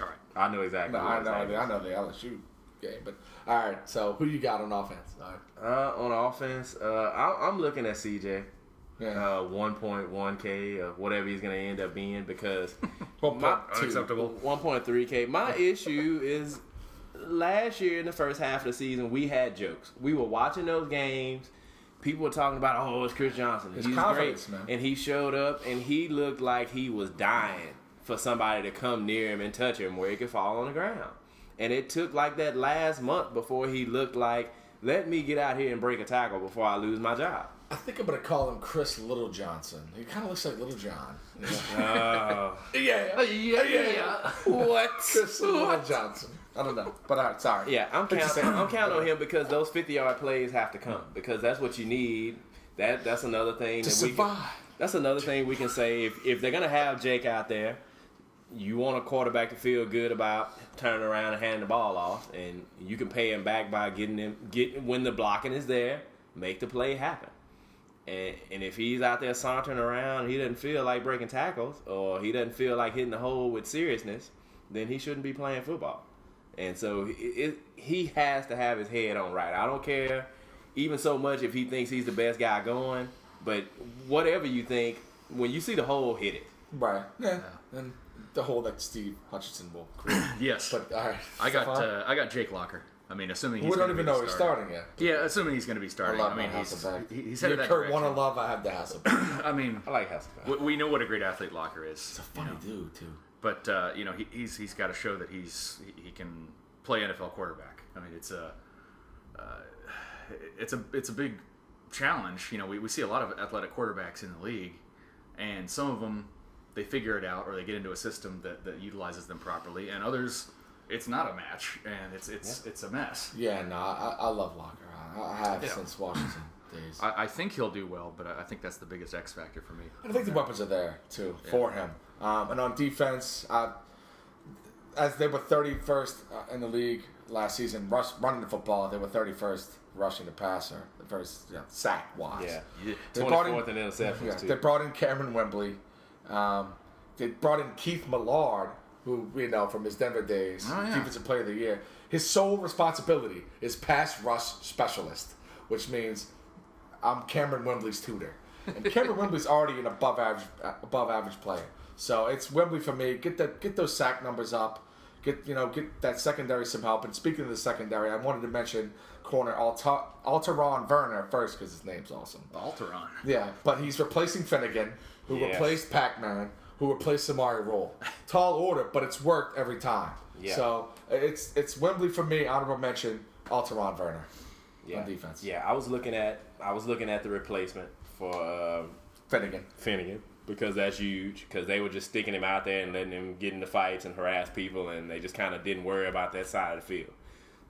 S2: All right.
S3: I know exactly.
S1: No,
S3: what
S1: I
S3: it's
S1: know
S3: like.
S1: the LSU game, but all right. So who you got on offense? All right.
S3: On offense, I'm looking at CJ.
S1: Yeah.
S3: 1.1K or whatever he's going to end up being because
S1: Well,
S3: my,
S2: Unacceptable.
S3: 1.3K. My issue is last year in the first half of the season, we had jokes. We were watching those games. People were talking about, oh, it's Chris Johnson.
S1: His
S3: He's
S1: confidence,
S3: great.
S1: man.
S3: And he showed up, and he looked like he was dying for somebody to come near him and touch him where he could fall on the ground. And it took like that last month before he looked like, let me get out here and break a tackle before I lose my job.
S1: I think I'm gonna call him Chris Little Johnson. He kind of looks like Little John.
S3: Oh.
S1: Yeah.
S2: Yeah.
S3: What?
S1: Chris Little Johnson. I don't know. But sorry.
S3: Yeah, I'm counting on him because those 50-yard plays have to come because that's what you need. That's another thing
S1: To
S3: that
S1: survive.
S3: that's another thing we can say if they're gonna have Jake out there. You want a quarterback to feel good about turning around and handing the ball off, and you can pay him back by getting when the blocking is there, make the play happen. And if he's out there sauntering around, he doesn't feel like breaking tackles, or he doesn't feel like hitting the hole with seriousness, then he shouldn't be playing football. And so he has to have his head on right. I don't care even so much if he thinks he's the best guy going, but whatever you think, when you see the hole, hit it.
S1: Right. Yeah. And the hole that Steve Hutchinson will create.
S2: Yes.
S1: But all right.
S2: I got Jake Locker. I mean, assuming he's
S1: we don't even know he's starting yet.
S2: Yeah, assuming he's going to be starting.
S1: I
S2: mean,
S1: Hasselbeck.
S2: he's
S1: You're
S2: headed that
S1: Kurt
S2: direction.
S1: Warner love. I have the Hasselbeck.
S2: I mean,
S3: I like Hasselbeck.
S2: we know what a great athlete Locker is.
S1: It's a funny dude too.
S2: But he's got to show that he can play NFL quarterback. I mean, it's a big challenge. We see a lot of athletic quarterbacks in the league, and some of them they figure it out or they get into a system that utilizes them properly, and others it's not a match and it's a mess.
S1: Yeah, no, I love Locker. I have since Washington days.
S2: I think he'll do well, but I think that's the biggest X factor for me.
S1: I think the weapons are there too for him. And on defense, as they were 31st in the league last season, running the football, they were 31st rushing the passer, the first sack wise.
S3: Yeah.
S1: They
S3: 24th in interceptions too.
S1: They brought in Cameron Wembley. They brought in Keith Millard, who we know from his Denver days, Defensive Player of the Year. His sole responsibility is pass rush specialist, which means I'm Cameron Wembley's tutor. And Cameron Wembley's already an above average player. So it's Wembley for me. Get those sack numbers up. Get that secondary some help. And speaking of the secondary, I wanted to mention corner Alteron Werner first because his name's awesome.
S2: Alteron.
S1: Yeah, but he's replacing Finnegan, who replaced Pac-Man, who replaced Samari Roll. Tall order, but it's worked every time. Yeah. So it's Wembley for me. Honorable mention, Alteron Werner on defense.
S3: Yeah, I was looking at the replacement for Finnegan because that's huge. Because they were just sticking him out there and letting him get into fights and harass people, and they just kind of didn't worry about that side of the field.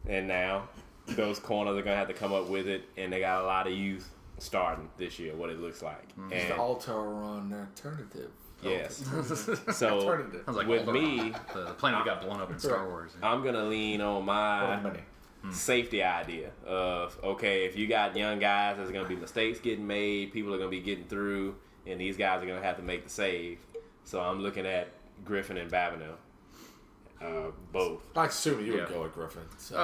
S3: And now those corners are gonna have to come up with it, and they got a lot of youth starting this year. What it looks like.
S1: It's the Alteron alternative.
S3: Yes. So
S2: like
S3: with me,
S2: the planet that got blown up in Star Wars.
S3: I'm gonna lean on my safety idea of if you got young guys, there's gonna be mistakes getting made, people are gonna be getting through, and these guys are gonna have to make the save. So I'm looking at Griffin and Babineau, both.
S1: I assume you would go with Griffin. So.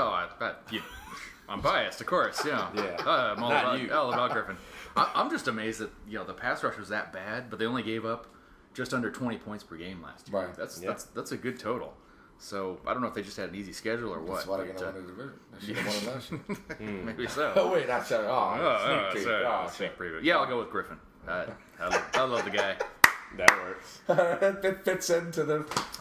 S2: I'm biased, of course. Yeah. I'm all about Griffin. I'm just amazed that the pass rush was that bad, but they only gave up just under 20 points per game last year.
S1: Right.
S2: That's a good total. So I don't know if they just had an easy schedule or what.
S1: That's why they're going to win the division. They should have won last year.
S2: Maybe so.
S1: Oh, wait, that's
S2: sneak preview. Yeah, I'll go with Griffin. I love the guy.
S3: That works.
S1: It fits into the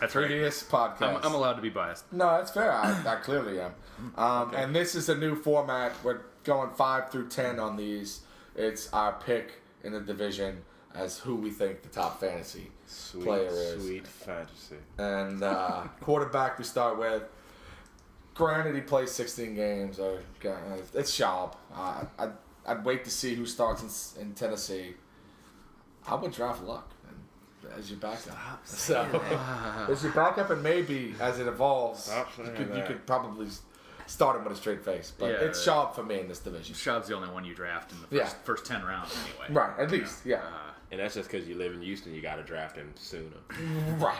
S1: previous podcast.
S2: I'm allowed to be biased.
S1: No, that's fair. I clearly am. And this is a new format. We're going 5 through 10 on these. It's our pick in the division as who we think the top fantasy player is.
S3: Sweet fantasy.
S1: And quarterback we start with. Granted, he plays 16 games. It's Schaub. I'd wait to see who starts in Tennessee. I would draft Luck as your backup. As your backup, and maybe as it evolves, you could probably start him with a straight face. But it's Schaub for me in this division.
S2: Schaub's the only one you draft in the first 10 rounds anyway.
S1: Right, at least,
S3: and that's just because you live in Houston, you got to draft him sooner.
S1: Right.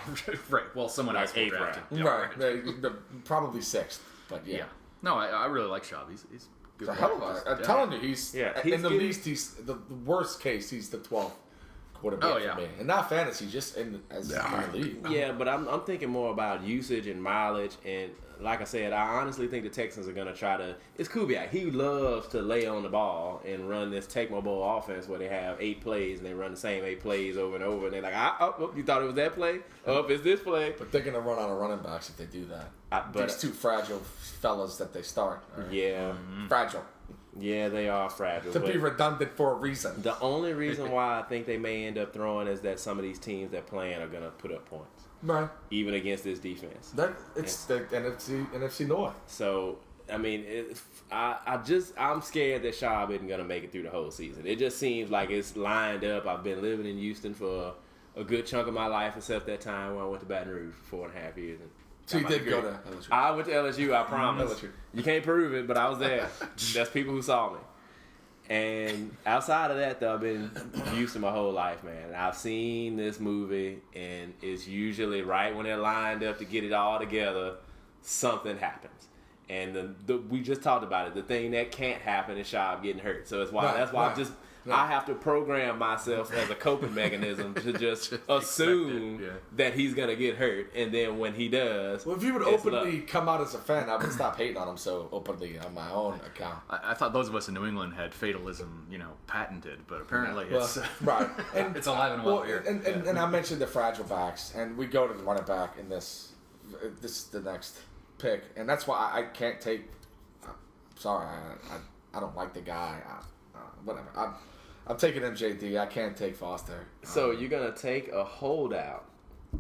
S2: Right. Well, someone else will draft him.
S1: Right. Probably 6th, but
S2: No, I really like Schaub. He's good.
S1: I'm telling you, he's in the least, he's the worst case, he's the 12th quarterback for me. And not fantasy, just in the league.
S3: Yeah, but I'm thinking more about usage and mileage. And like I said, I honestly think the Texans are going to try to... It's Kubiak. He loves to lay on the ball and run this Tecmo Bowl offense where they have 8 plays and they run the same 8 plays over and over. And they're like, you thought it was that play? It's this play.
S1: But they're going to run out of running backs if they do that. These 2 fragile fellas that they start. Fragile.
S3: Yeah, they are fragile.
S1: To be redundant for a reason.
S3: The only reason why I think they may end up throwing is that some of these teams that playing are going to put up points.
S1: Right.
S3: even against this defense.
S1: It's the NFC North.
S3: So, I mean, I'm scared that Schaub isn't going to make it through the whole season. It just seems like it's lined up. I've been living in Houston for a good chunk of my life, except that time when I went to Baton Rouge for 4.5 years. And
S1: So you did go to LSU.
S3: I went to LSU, I promise.
S1: LSU.
S3: You can't prove it, but I was there. That's people who saw me. And outside of that, though, I've been in Houston my whole life, man. I've seen this movie, and it's usually right when they're lined up to get it all together, something happens. And we just talked about it. The thing that can't happen is Schaub getting hurt. So that's why I have to program myself as a coping mechanism to just assume that he's going to get hurt. And then when he does...
S1: Well, if you would openly come out as a fan, I would stop hating on him so openly on my own account.
S2: I thought those of us in New England had fatalism, patented, but apparently it's
S1: right.
S2: And it's alive and well here.
S1: And I mentioned the fragile backs, and we go to the running back in this is the next pick, and that's why I can't take. Sorry, I don't like the guy. Whatever. I'm taking MJD. I can't take Foster.
S3: So you're gonna take a holdout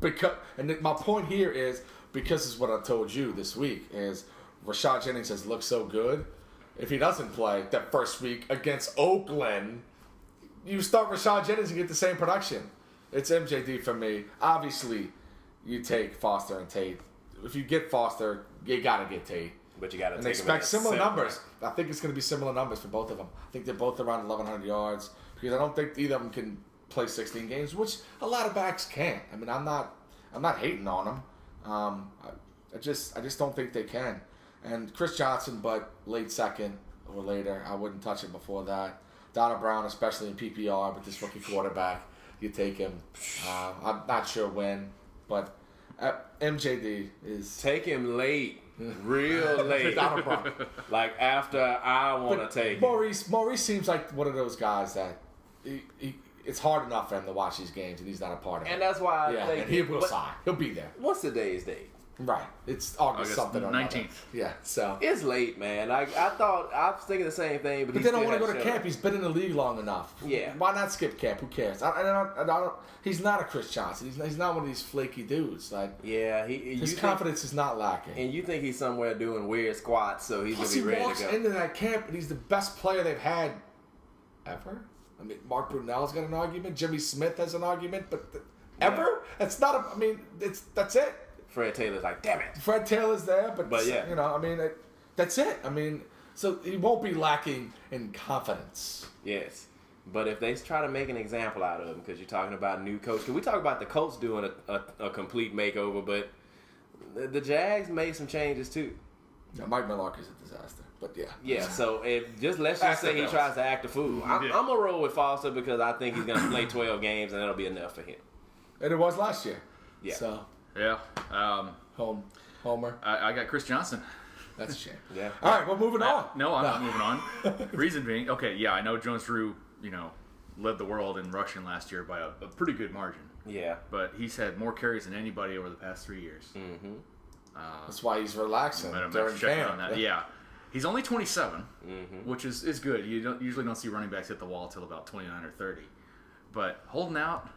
S1: my point here is because it's what I told you this week is Rashad Jennings has looked so good. If he doesn't play that first week against Oakland, you start Rashad Jennings and get the same production. It's MJD for me. Obviously, you take Foster and Tate. If you get Foster, you gotta get Tate.
S3: But you got to
S1: and expect similar numbers. I think it's going to be similar numbers for both of them. I think they're both around 1,100 yards because I don't think either of them can play 16 games, which a lot of backs can't. I mean, I'm not hating on them. I just don't think they can. And Chris Johnson, but late second or later, I wouldn't touch him before that. Donald Brown, especially in PPR, but this rookie quarterback, you take him. I'm not sure when, but MJD is
S3: take him late. Real late. Like after I want to take
S1: Maurice seems like one of those guys that it's hard enough for him to watch these games and he's not a part of it.
S3: And that's why I think
S1: and he will sign. He'll be there.
S3: What's today's date?
S1: Right. It's August something or
S2: 19th.
S1: Yeah, so
S3: it's late, man. Like I was thinking the same thing, but
S1: they don't want to go to camp. He's been in the league long enough.
S3: Yeah.
S1: Why not skip camp? Who cares? I don't. He's not a Chris Johnson. He's not one of these flaky dudes. Like his confidence is not lacking.
S3: And you think he's somewhere doing weird squats, so he's gonna be ready to go.
S1: He walks into that camp and he's the best player they've had ever. I mean, Mark Brunell's got an argument. Jimmy Smith has an argument, but ever? That's not. That's it.
S3: Fred Taylor's like, damn it.
S1: Fred Taylor's there, but yeah. That's it. I mean, so he won't be lacking in confidence.
S3: Yes. But if they try to make an example out of him, because you're talking about new coach, because we talk about the Colts doing a complete makeover, but the Jags made some changes too.
S1: Yeah, Mike Millark is a disaster, but yeah.
S3: Yeah, so let's just say he tries to act a fool. I'm going to roll with Foster because I think he's going to play 12 games and that'll be enough for him.
S1: And it was last year.
S3: Yeah.
S1: So.
S2: Yeah.
S1: Homer.
S2: I got Chris Johnson.
S1: That's a shame.
S3: Yeah.
S1: All right, well, moving on.
S2: No, I'm not moving on. Reason being, I know Jones Drew, led the world in rushing last year by a pretty good margin.
S3: Yeah.
S2: But he's had more carries than anybody over the past 3 years.
S3: Mm-hmm.
S1: That's why he's relaxing during camp.
S2: On that. Yeah. He's only 27, which is good. You usually don't see running backs hit the wall until about 29 or 30. But holding out...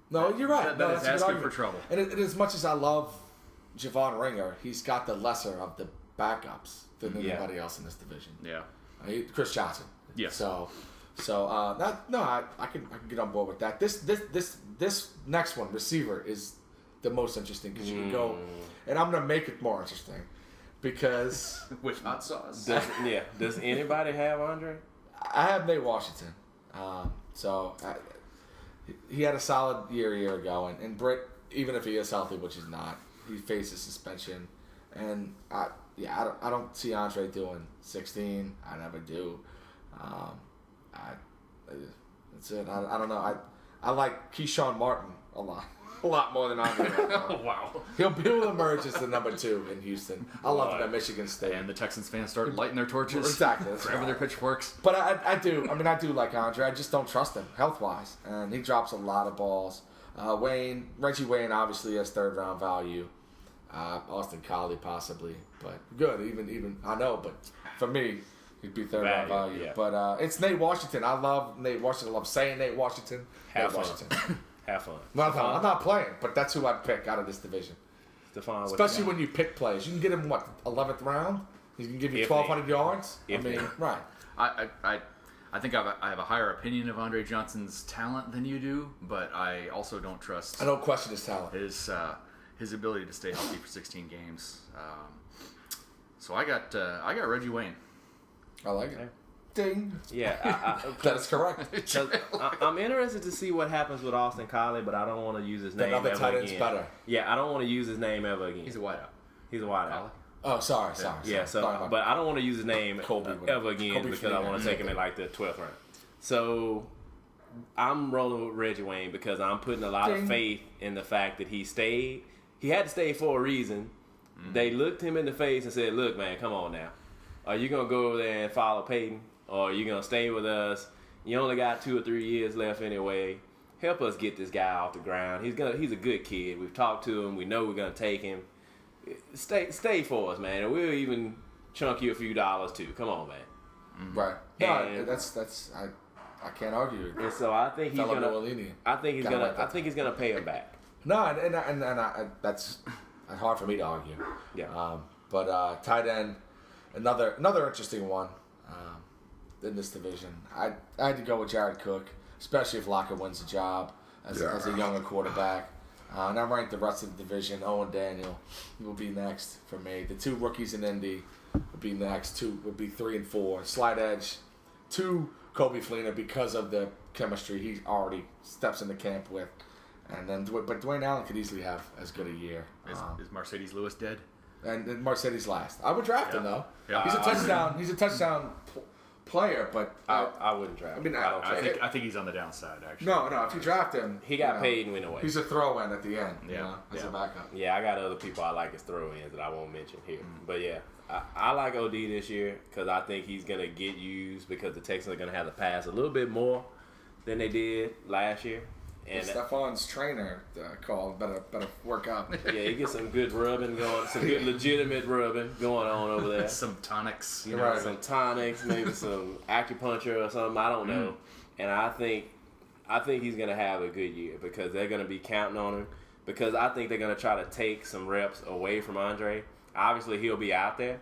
S1: No, you're right.
S2: That's asking for trouble.
S1: And as much as I love Javon Ringer, he's got the lesser of the backups than anybody else in this division.
S2: Yeah.
S1: Chris Johnson.
S2: Yeah.
S1: So I can get on board with that. This next one, receiver, is the most interesting because you can go, and I'm gonna make it more interesting because
S2: with hot sauce.
S3: Does anybody have Andre?
S1: I have Nate Washington. He had a solid year a year ago, and Britt, even if he is healthy, which he's not, he faces suspension, and I don't see Andre doing 16. I never do. That's it. I don't know. I like Keyshawn Martin a lot more than Andre right now.
S2: Wow.
S1: He'll emerge as the number 2 in Houston. I love him at Michigan State.
S2: And the Texans fans start lighting their torches.
S1: Exactly.
S2: Grabbing their pitchforks.
S1: But I do. I mean, I do like Andre. I just don't trust him health-wise. And he drops a lot of balls. Reggie Wayne obviously has third-round value. Austin Collie possibly. But good. Even I know. But for me, he'd be third-round value. Yeah. But it's Nate Washington. I love Nate Washington. I love saying Nate Washington.
S3: Have
S1: Nate Washington.
S3: Have fun.
S1: Well, no, I'm not playing, but that's who I'd pick out of this division.
S3: Stephon,
S1: Especially when you pick players. You can get him, 11th round? He can give you
S3: If
S1: 1,200 yards? Right.
S2: I think I have a higher opinion of Andre Johnson's talent than you do, but I also don't trust
S1: I don't question his talent.
S2: his ability to stay healthy for 16 games. So I got Reggie Wayne.
S1: I like it. Ding.
S3: Yeah,
S1: That is correct.
S3: I'm interested to see what happens with Austin Collie, but I don't want to use his name
S1: Another
S3: ever
S1: tight end's
S3: again.
S1: better.
S3: Yeah, I don't want to use his name ever again.
S2: He's a wideout.
S3: He's a wideout.
S2: Collie?
S1: Oh, sorry.
S3: Yeah, so but I don't want to use his name ever again because I want to take him in like the 12th round. So I'm rolling with Reggie Wayne because I'm putting a lot of faith in the fact that he stayed. He had to stay for a reason. They looked him in the face and said, "Look, man, come on now. Are you gonna go over there and follow Peyton, or are you gonna stay with us? You only got 2 or 3 years left anyway. Help us get this guy off the ground. He's a good kid. We've talked to him. We know we're gonna take him. Stay for us, man, and we'll even chunk you a few dollars too. Come on, man."
S1: Right. No, that's I can't argue.
S3: And so I think he's gonna. I think he's gonna pay him back.
S1: No, and that's hard for me to argue.
S3: Yeah.
S1: But tight end, another interesting one in this division. I had to go with Jared Cook, especially if Lockett wins the job as a younger quarterback. And I ranked the rest of the division. Owen Daniel will be next for me. The 2 rookies in Indy will be next. 2 would be 3 and 4. Slight edge 2, Kobe Fleener, because of the chemistry he already steps into camp with. And then, but Dwayne Allen could easily have as good a year.
S2: Is Mercedes Lewis dead?
S1: And Mercedes last. I would draft him though.
S2: Yeah.
S1: He's a touchdown player, but
S3: I wouldn't draft him.
S2: I think he's on the downside actually.
S1: No. If you draft him,
S3: he got paid and went away.
S1: He's a throw-in at the end. As a
S3: a
S1: backup.
S3: Yeah, I got other people I like as throw-ins that I won't mention here. But yeah, I like OD this year because I think he's gonna get used because the Texans are gonna have to pass a little bit more than they did last year. And
S1: Stefan's trainer called better work out.
S3: Yeah, he gets some good rubbing going, some good legitimate rubbing going on over there.
S2: Some tonics,
S1: Right.
S3: Some tonics, maybe some acupuncture or something. I don't know. And I think he's gonna have a good year because they're gonna be counting on him. Because I think they're gonna try to take some reps away from Andre. Obviously, he'll be out there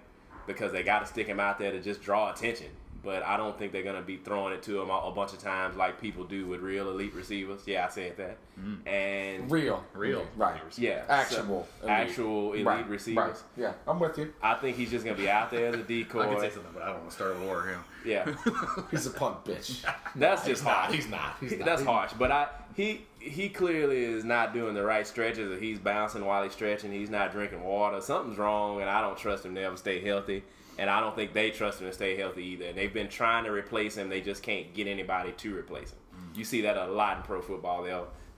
S3: because they got to stick him out there to just draw attention. But I don't think they're going to be throwing it to him a bunch of times like people do with real elite receivers. Yeah, I said that. And
S1: Real. Right.
S3: Yeah.
S1: Actual
S3: elite receivers.
S1: Right. Yeah, I'm with you.
S3: I think he's just going to be out there as a decoy.
S2: I can say something, but I don't want to start a war here.
S3: Yeah.
S1: He's a punk bitch.
S3: That's just harsh.
S1: He's not.
S3: That's harsh. But he clearly is not doing the right stretches. Or he's bouncing while he's stretching. He's not drinking water. Something's wrong, and I don't trust him to ever stay healthy. And I don't think they trust him to stay healthy either. And they've been trying to replace him. They just can't get anybody to replace him. You see that a lot in pro football.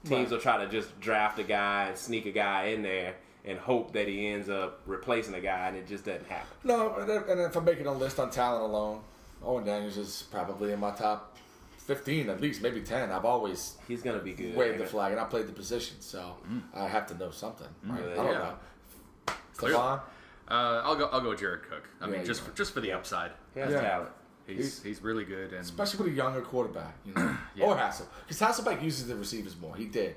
S3: Teams will try to just draft a guy and sneak a guy in there and hope that he ends up replacing a guy, and it just doesn't happen.
S1: No, and if I'm making a list on talent alone, Owen Daniels is probably in my top 15, at least, maybe 10. I've always
S3: He's going to be good.
S1: waved the flag, and I played the position, so I have to know something. Right? I don't know. Stephon?
S2: I'll go Jared Cook. I mean,
S1: you
S2: just for the upside.
S3: He has talent.
S2: He's really good, and
S1: Especially with a younger quarterback, or Hassel. Because Hasselbeck uses the receivers more. He did.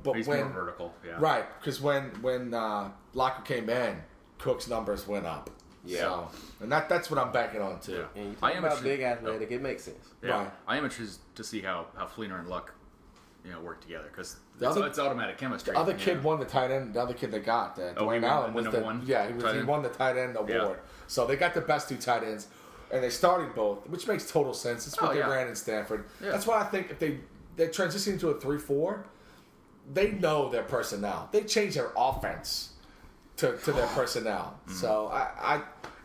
S1: But
S2: he's
S1: when,
S2: more vertical. Yeah.
S1: Right, because when Locker came in, Cook's numbers went up.
S3: Yeah.
S1: So, and that's what I'm banking on, too.
S2: Yeah.
S3: And you talk about big athletic, it makes sense.
S2: Yeah.
S1: Right.
S2: I am interested to see how Fleener and Luck, work together because
S1: other-
S2: it's automatic chemistry.
S1: The other kid won the tight end. The other kid they got, Dwayne Allen, was
S2: number one.
S1: Yeah, he won the tight end award.
S2: Yeah.
S1: So they got the best 2 tight ends, and they started both, which makes total sense. It's what they ran in Stanford.
S2: Yeah.
S1: That's why I think if they transition to a 3-4, they know their personnel. They change their offense to their personnel. So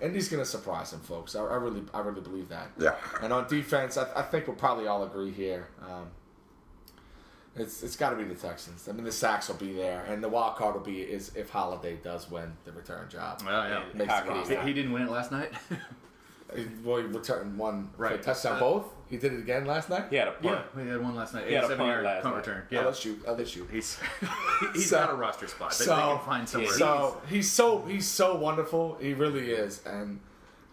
S1: Indy's going to surprise them, folks. I really believe that.
S3: Yeah.
S1: And on defense, I think we'll probably all agree here. It's got to be the Texans. I mean, the sacks will be there, and the wild card will be is if Holiday does win the return job.
S2: Yeah.
S1: Makes the roster.
S2: He didn't win it last night.
S1: He returned one for a
S2: Right.
S1: touchdown both. He did it again last night.
S3: He had a punt.
S2: Yeah, he had one last night.
S3: He had a
S2: 87-yard
S3: punt last
S2: punt
S3: night.
S2: return.
S1: Yeah. I'll let you.
S2: He's
S1: So-
S2: got a roster spot. They can find somewhere.
S1: So he's so wonderful. He really is, and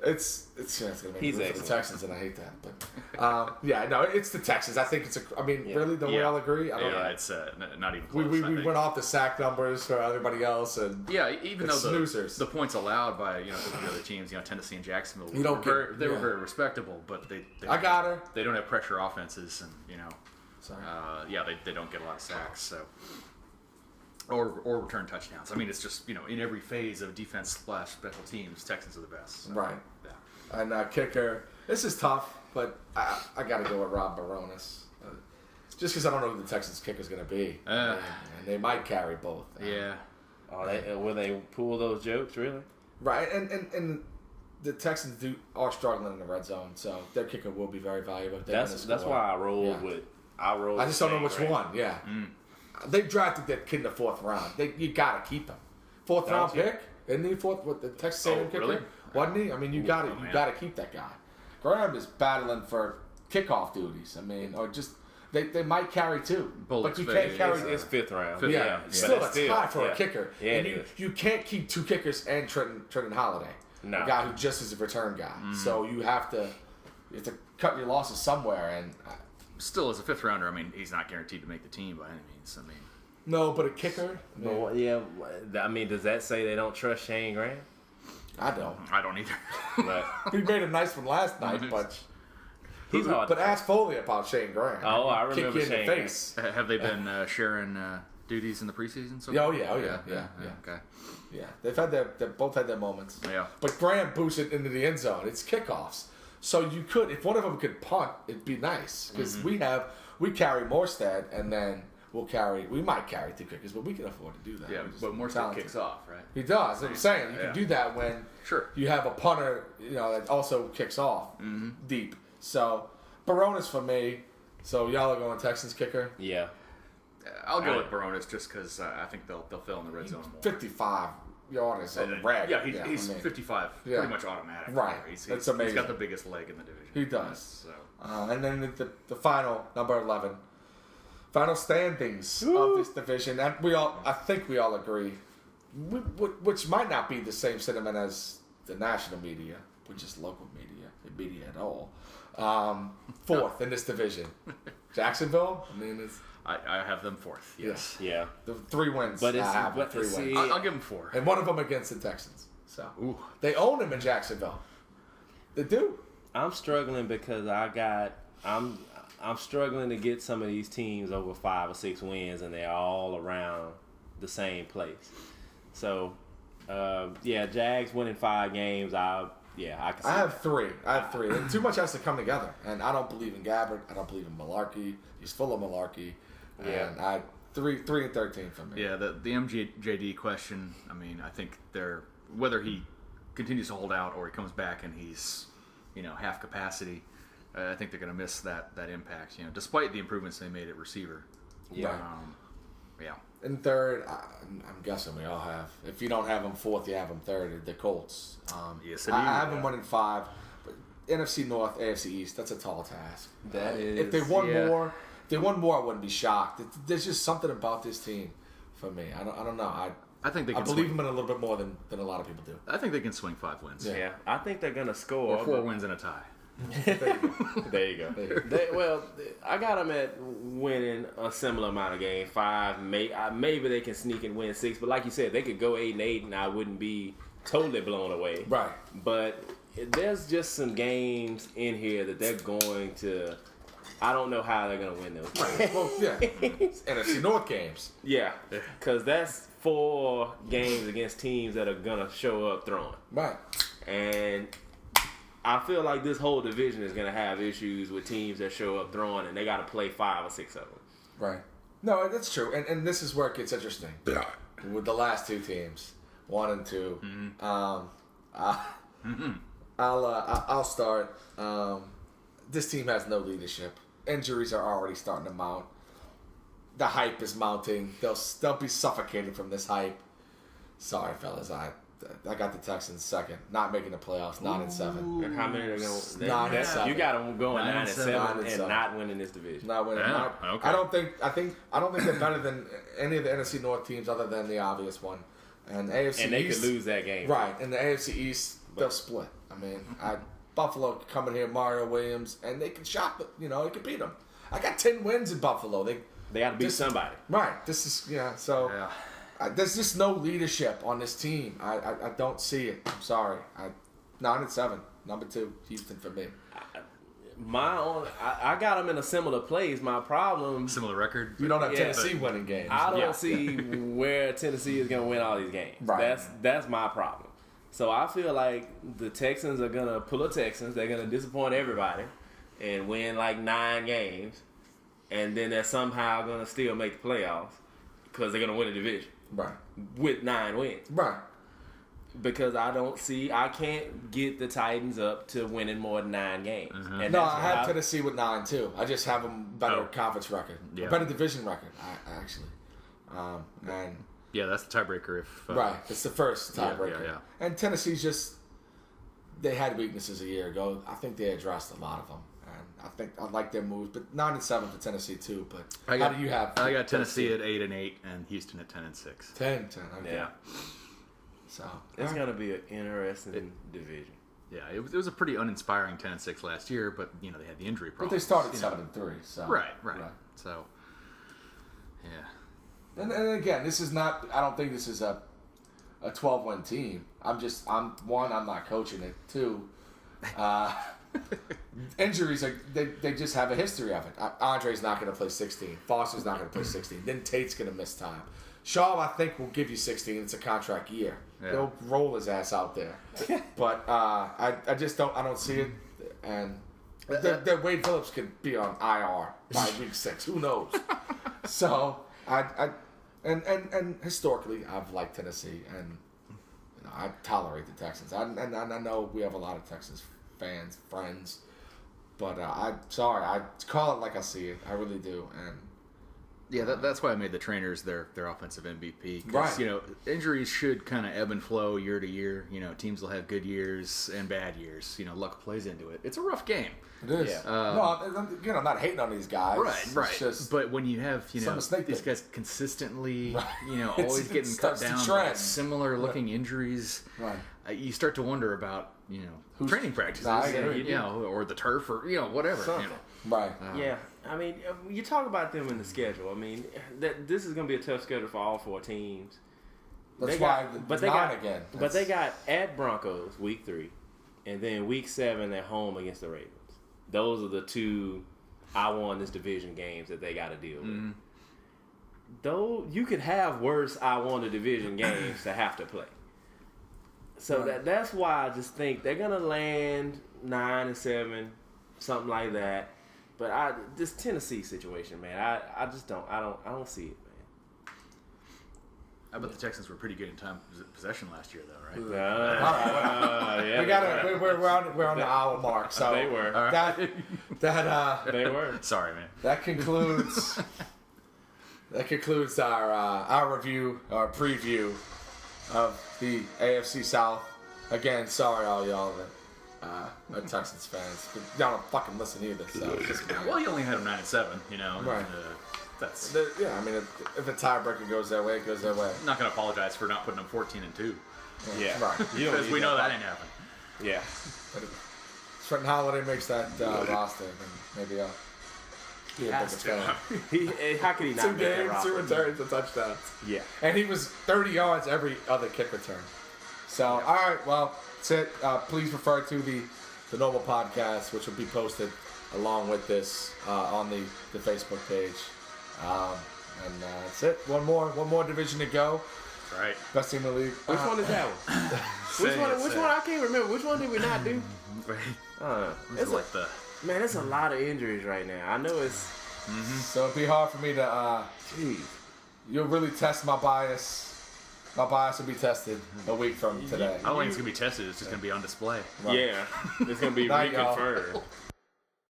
S1: It's going to make
S3: He's
S1: it for the
S3: excellent.
S1: Texans, and I hate that. But it's the Texans. I think it's really, don't we all agree? I don't know.
S2: It's not even close.
S1: We
S2: I think.
S1: went off the sack numbers for everybody else, and
S2: Even though the points allowed by the other teams, Tennessee and Jacksonville, were very respectable, but they
S1: I got her.
S2: They don't have pressure offenses, and
S1: Sorry.
S2: they don't get a lot of sacks, so or return touchdowns. I mean, it's just in every phase of defense / special teams, Texans are the best. So,
S1: Right.
S2: Yeah.
S1: And kicker. This is tough, but I got to go with Rob Baronis. Just because I don't know who the Texans kicker is going to be, and they might carry both.
S2: Yeah.
S3: Will they pull those jokes really?
S1: Right, and the Texans are struggling in the red zone, so their kicker will be very valuable.
S3: That's why I rolled with. I
S1: just don't know which
S3: Grant.
S1: one. Yeah, they drafted that kid in the 4th round. You got to keep him. 4th round pick, isn't he? With the Texas A&M kicker,
S2: really?
S1: wasn't he? I mean, you got to keep that guy. Graham is battling for kickoff duties. I mean, or just they might carry two, but you can't carry.
S3: It's 5th round.
S1: Still, that's high for a kicker.
S3: Yeah,
S1: and you can't keep 2 kickers and Trenton Holiday, a guy who just is a return guy. So you have to cut your losses somewhere. And
S2: still, as a 5th rounder, I mean, he's not guaranteed to make the team by any means. I mean,
S1: no, but a kicker.
S3: But I mean, does that say they don't trust Shane Graham?
S1: I don't
S2: either.
S3: But
S1: he made a nice one last night, but
S3: he's hard.
S1: But ask Foley about Shane Graham.
S3: Oh, I remember
S1: Kick you in
S3: Shane
S1: the face.
S2: Have they been sharing duties in the preseason? So
S1: Oh yeah.
S2: Okay.
S1: Yeah, they both had their moments.
S2: Yeah.
S1: But Graham boosted into the end zone. It's kickoffs, so you could, if one of them could punt, it'd be nice because we carry Morstead, and then we might carry 2 kickers, but we can afford to do that.
S2: Yeah, but Morstead kicks off, right?
S1: He does. I'm saying you can do that when you have a punter, that also kicks off deep. So Baronis for me. So y'all are going Texans kicker.
S3: Yeah.
S2: I'll go with Baronis just because I think they'll fill in the red zone more.
S1: 55 yards on the red.
S2: Yeah, he's 55, pretty much automatic.
S1: Right.
S2: That's
S1: amazing.
S2: He's got the biggest leg in the division.
S1: He does.
S2: So.
S1: And then the final, number 11, final standings of this division. And I think we all agree, which might not be the same sentiment as the national media, which is local media at all. 4th in this division. Jacksonville,
S2: I have them 4th. Yes.
S3: Yeah.
S1: The 3 wins.
S3: But
S1: I have them 3 wins.
S2: I'll give them 4.
S1: And one of them against the Texans. So they own them in Jacksonville. They do.
S3: I'm struggling because I'm struggling to get some of these teams over 5 or 6 wins, and they're all around the same place. So, Jags winning 5 games. I can see
S1: I have 3. And too much has to come together. And I don't believe in Gabbard. I don't believe in malarkey. He's full of malarkey.
S3: Yeah.
S1: And 3 and 13 for me.
S2: Yeah, the MJD question, I mean, I think whether he continues to hold out or he comes back and he's, half capacity, I think they're going to miss that impact, despite the improvements they made at receiver.
S3: Yeah.
S2: Yeah.
S1: And 3rd, I'm guessing we all have. If you don't have them 4th, you have them 3rd. The Colts.
S2: Yes,
S1: I have them 1 and 5. But NFC North, AFC East, that's a tall task.
S3: That is.
S1: If they won more, I wouldn't be shocked. There's just something about this team for me. I don't know.
S2: I think they can
S1: believe them in a little bit more than a lot of people do.
S2: I think they can swing 5 wins.
S3: Yeah. I think they're going to score.
S2: Or 4 wins and a tie.
S3: There you go. I got them at winning a similar amount of games. 5, maybe they can sneak and win 6. But like you said, they could go 8-8, and I wouldn't be totally blown away.
S1: Right.
S3: But there's just some games in here that they're going to. I don't know how they're going to win those games.
S1: Well, yeah. NFC North games.
S3: Yeah, because that's 4 games against teams that are going to show up throwing.
S1: Right.
S3: And I feel like this whole division is going to have issues with teams that show up throwing, and they got to play 5 or 6 of them.
S1: Right. No, that's true. And this is where it gets interesting. Yeah. With the last 2 teams, 1 and 2. I'll start. This team has no leadership. Injuries are already starting to mount. The hype is mounting. They'll be suffocated from this hype. Sorry, fellas. I got the Texans 2nd, not making the playoffs, 9 and 7.
S3: And how many are going to
S1: 9 and 7?
S3: You got them going 9 and 7
S1: and
S3: and not winning this division.
S1: Not winning.
S2: Yeah, okay.
S1: I don't think they're better than any of the NFC North teams other than the obvious one. And AFC
S3: and they
S1: East,
S3: could lose that game.
S1: Right. And the AFC East, they'll split. I I mean, Buffalo could come in here, Mario Williams, and they can shop it. You know, they can beat them. I got 10 wins in Buffalo. They
S3: got to beat somebody.
S1: Right. This is, so there's just no leadership on this team. I don't see it. I'm sorry. 9-7, number 2, Houston for me.
S3: I got them in a similar place. My problem,
S2: similar record.
S1: You don't have Tennessee winning games.
S3: I don't see where Tennessee is going to win all these games.
S1: Right.
S3: That's my problem. So I feel like the Texans are going to pull a Texans. They're going to disappoint everybody and win like 9 games. And then they're somehow going to still make the playoffs because they're going to win the division.
S1: Right.
S3: With 9 wins.
S1: Right.
S3: Because I can't get the Titans up to winning more than 9 games.
S2: Mm-hmm.
S3: And
S1: No, I have Tennessee with 9 too. I just have them better conference record, better division record. Actually, and
S2: that's the tiebreaker.
S1: Right, it's the first tiebreaker.
S2: Yeah.
S1: And Tennessee's they had weaknesses a year ago. I think they addressed a lot of them, and I think I like their moves. But 9-7 for Tennessee too. But how do you have?
S2: I got Tennessee at 8-8 and Houston at 10-6.
S1: 10. Okay.
S2: Yeah.
S1: So
S3: it's going to be an interesting division.
S2: Yeah, it was a pretty uninspiring 10-6 last year, but they had the injury problem.
S1: But they started 7-3, so
S2: right. So
S1: And again, this is not. I don't think this is a 12-win team. I'm not coaching it. 2, injuries they just have a history of it. Andre's not going to play 16. Foster's not going to play 16. Then Tate's going to miss time. Shaw, I think, will give you 16. It's a contract year.
S2: Yeah.
S1: They'll roll his ass out there. But I just don't. I don't see it. And that Wade Phillips could be on IR by week 6. Who knows? So and historically, I've liked Tennessee, and I tolerate the Texans. And I know we have a lot of Texans fans, friends, but I'm sorry. I call it like I see it. I really do. And
S2: that's why I made the trainers their offensive MVP.
S1: Right.
S2: Injuries should kind of ebb and flow year to year. Teams will have good years and bad years. Luck plays into it. It's a rough game.
S1: It is.
S3: Yeah.
S1: I'm not hating on these guys.
S2: Right.
S1: It's just,
S2: but when you have these guys consistently, always getting cut down by similar looking injuries,
S1: right.
S2: You start to wonder about training practices, or the turf, or whatever.
S3: Something.
S1: Right.
S3: I mean, you talk about them in the schedule. I mean, this is going to be a tough schedule for all 4 teams.
S1: But they got at Broncos week 3, and then week 7 at home against the Ravens. Those are the 2 I won this division games that they got to deal with. Though you could have worse I won the division games to have to play. So that's why I just think they're gonna land 9-7, something like that. But this Tennessee situation, man, I just don't see it, man.
S2: I bet the Texans were pretty good in time possession last year, though, right?
S1: Yeah, we're on the hour mark, so
S3: they were.
S1: They
S3: were.
S2: Sorry, man.
S1: That concludes our review, our preview of the AFC South. Again, sorry all y'all that are Texans fans. But y'all don't fucking listen either. So it's just
S2: well, you only had them 9-7,
S1: Right.
S2: That's
S1: I mean, if a tiebreaker goes their way, it goes their way.
S2: I'm not gonna apologize for not putting them 14-2.
S3: Yeah,
S1: right.
S2: Because we know that ain't happening.
S3: Yeah.
S1: But if Trenton Holiday makes that roster, then maybe I'll be a bigger fan.
S3: How could he not
S1: 2
S3: make that
S1: games,
S3: roster?
S1: 2 returns, and touchdowns.
S3: Yeah.
S1: And he was 30 yards every other kick return. So, all right, well, that's it. Please refer to the normal podcast, which will be posted along with this on the Facebook page. And that's it. One more division to go.
S2: All right.
S1: Best team in the league.
S3: Which one is that one? Which one? I can't remember. Which one did we not do? It's a lot of injuries right now. I know it's.
S1: So it'd be hard for me to. You'll really test my bias. My bias will be tested a week from today.
S2: I don't think it's gonna be tested. It's just gonna be on display.
S3: Right. Yeah, it's gonna be reconfirmed.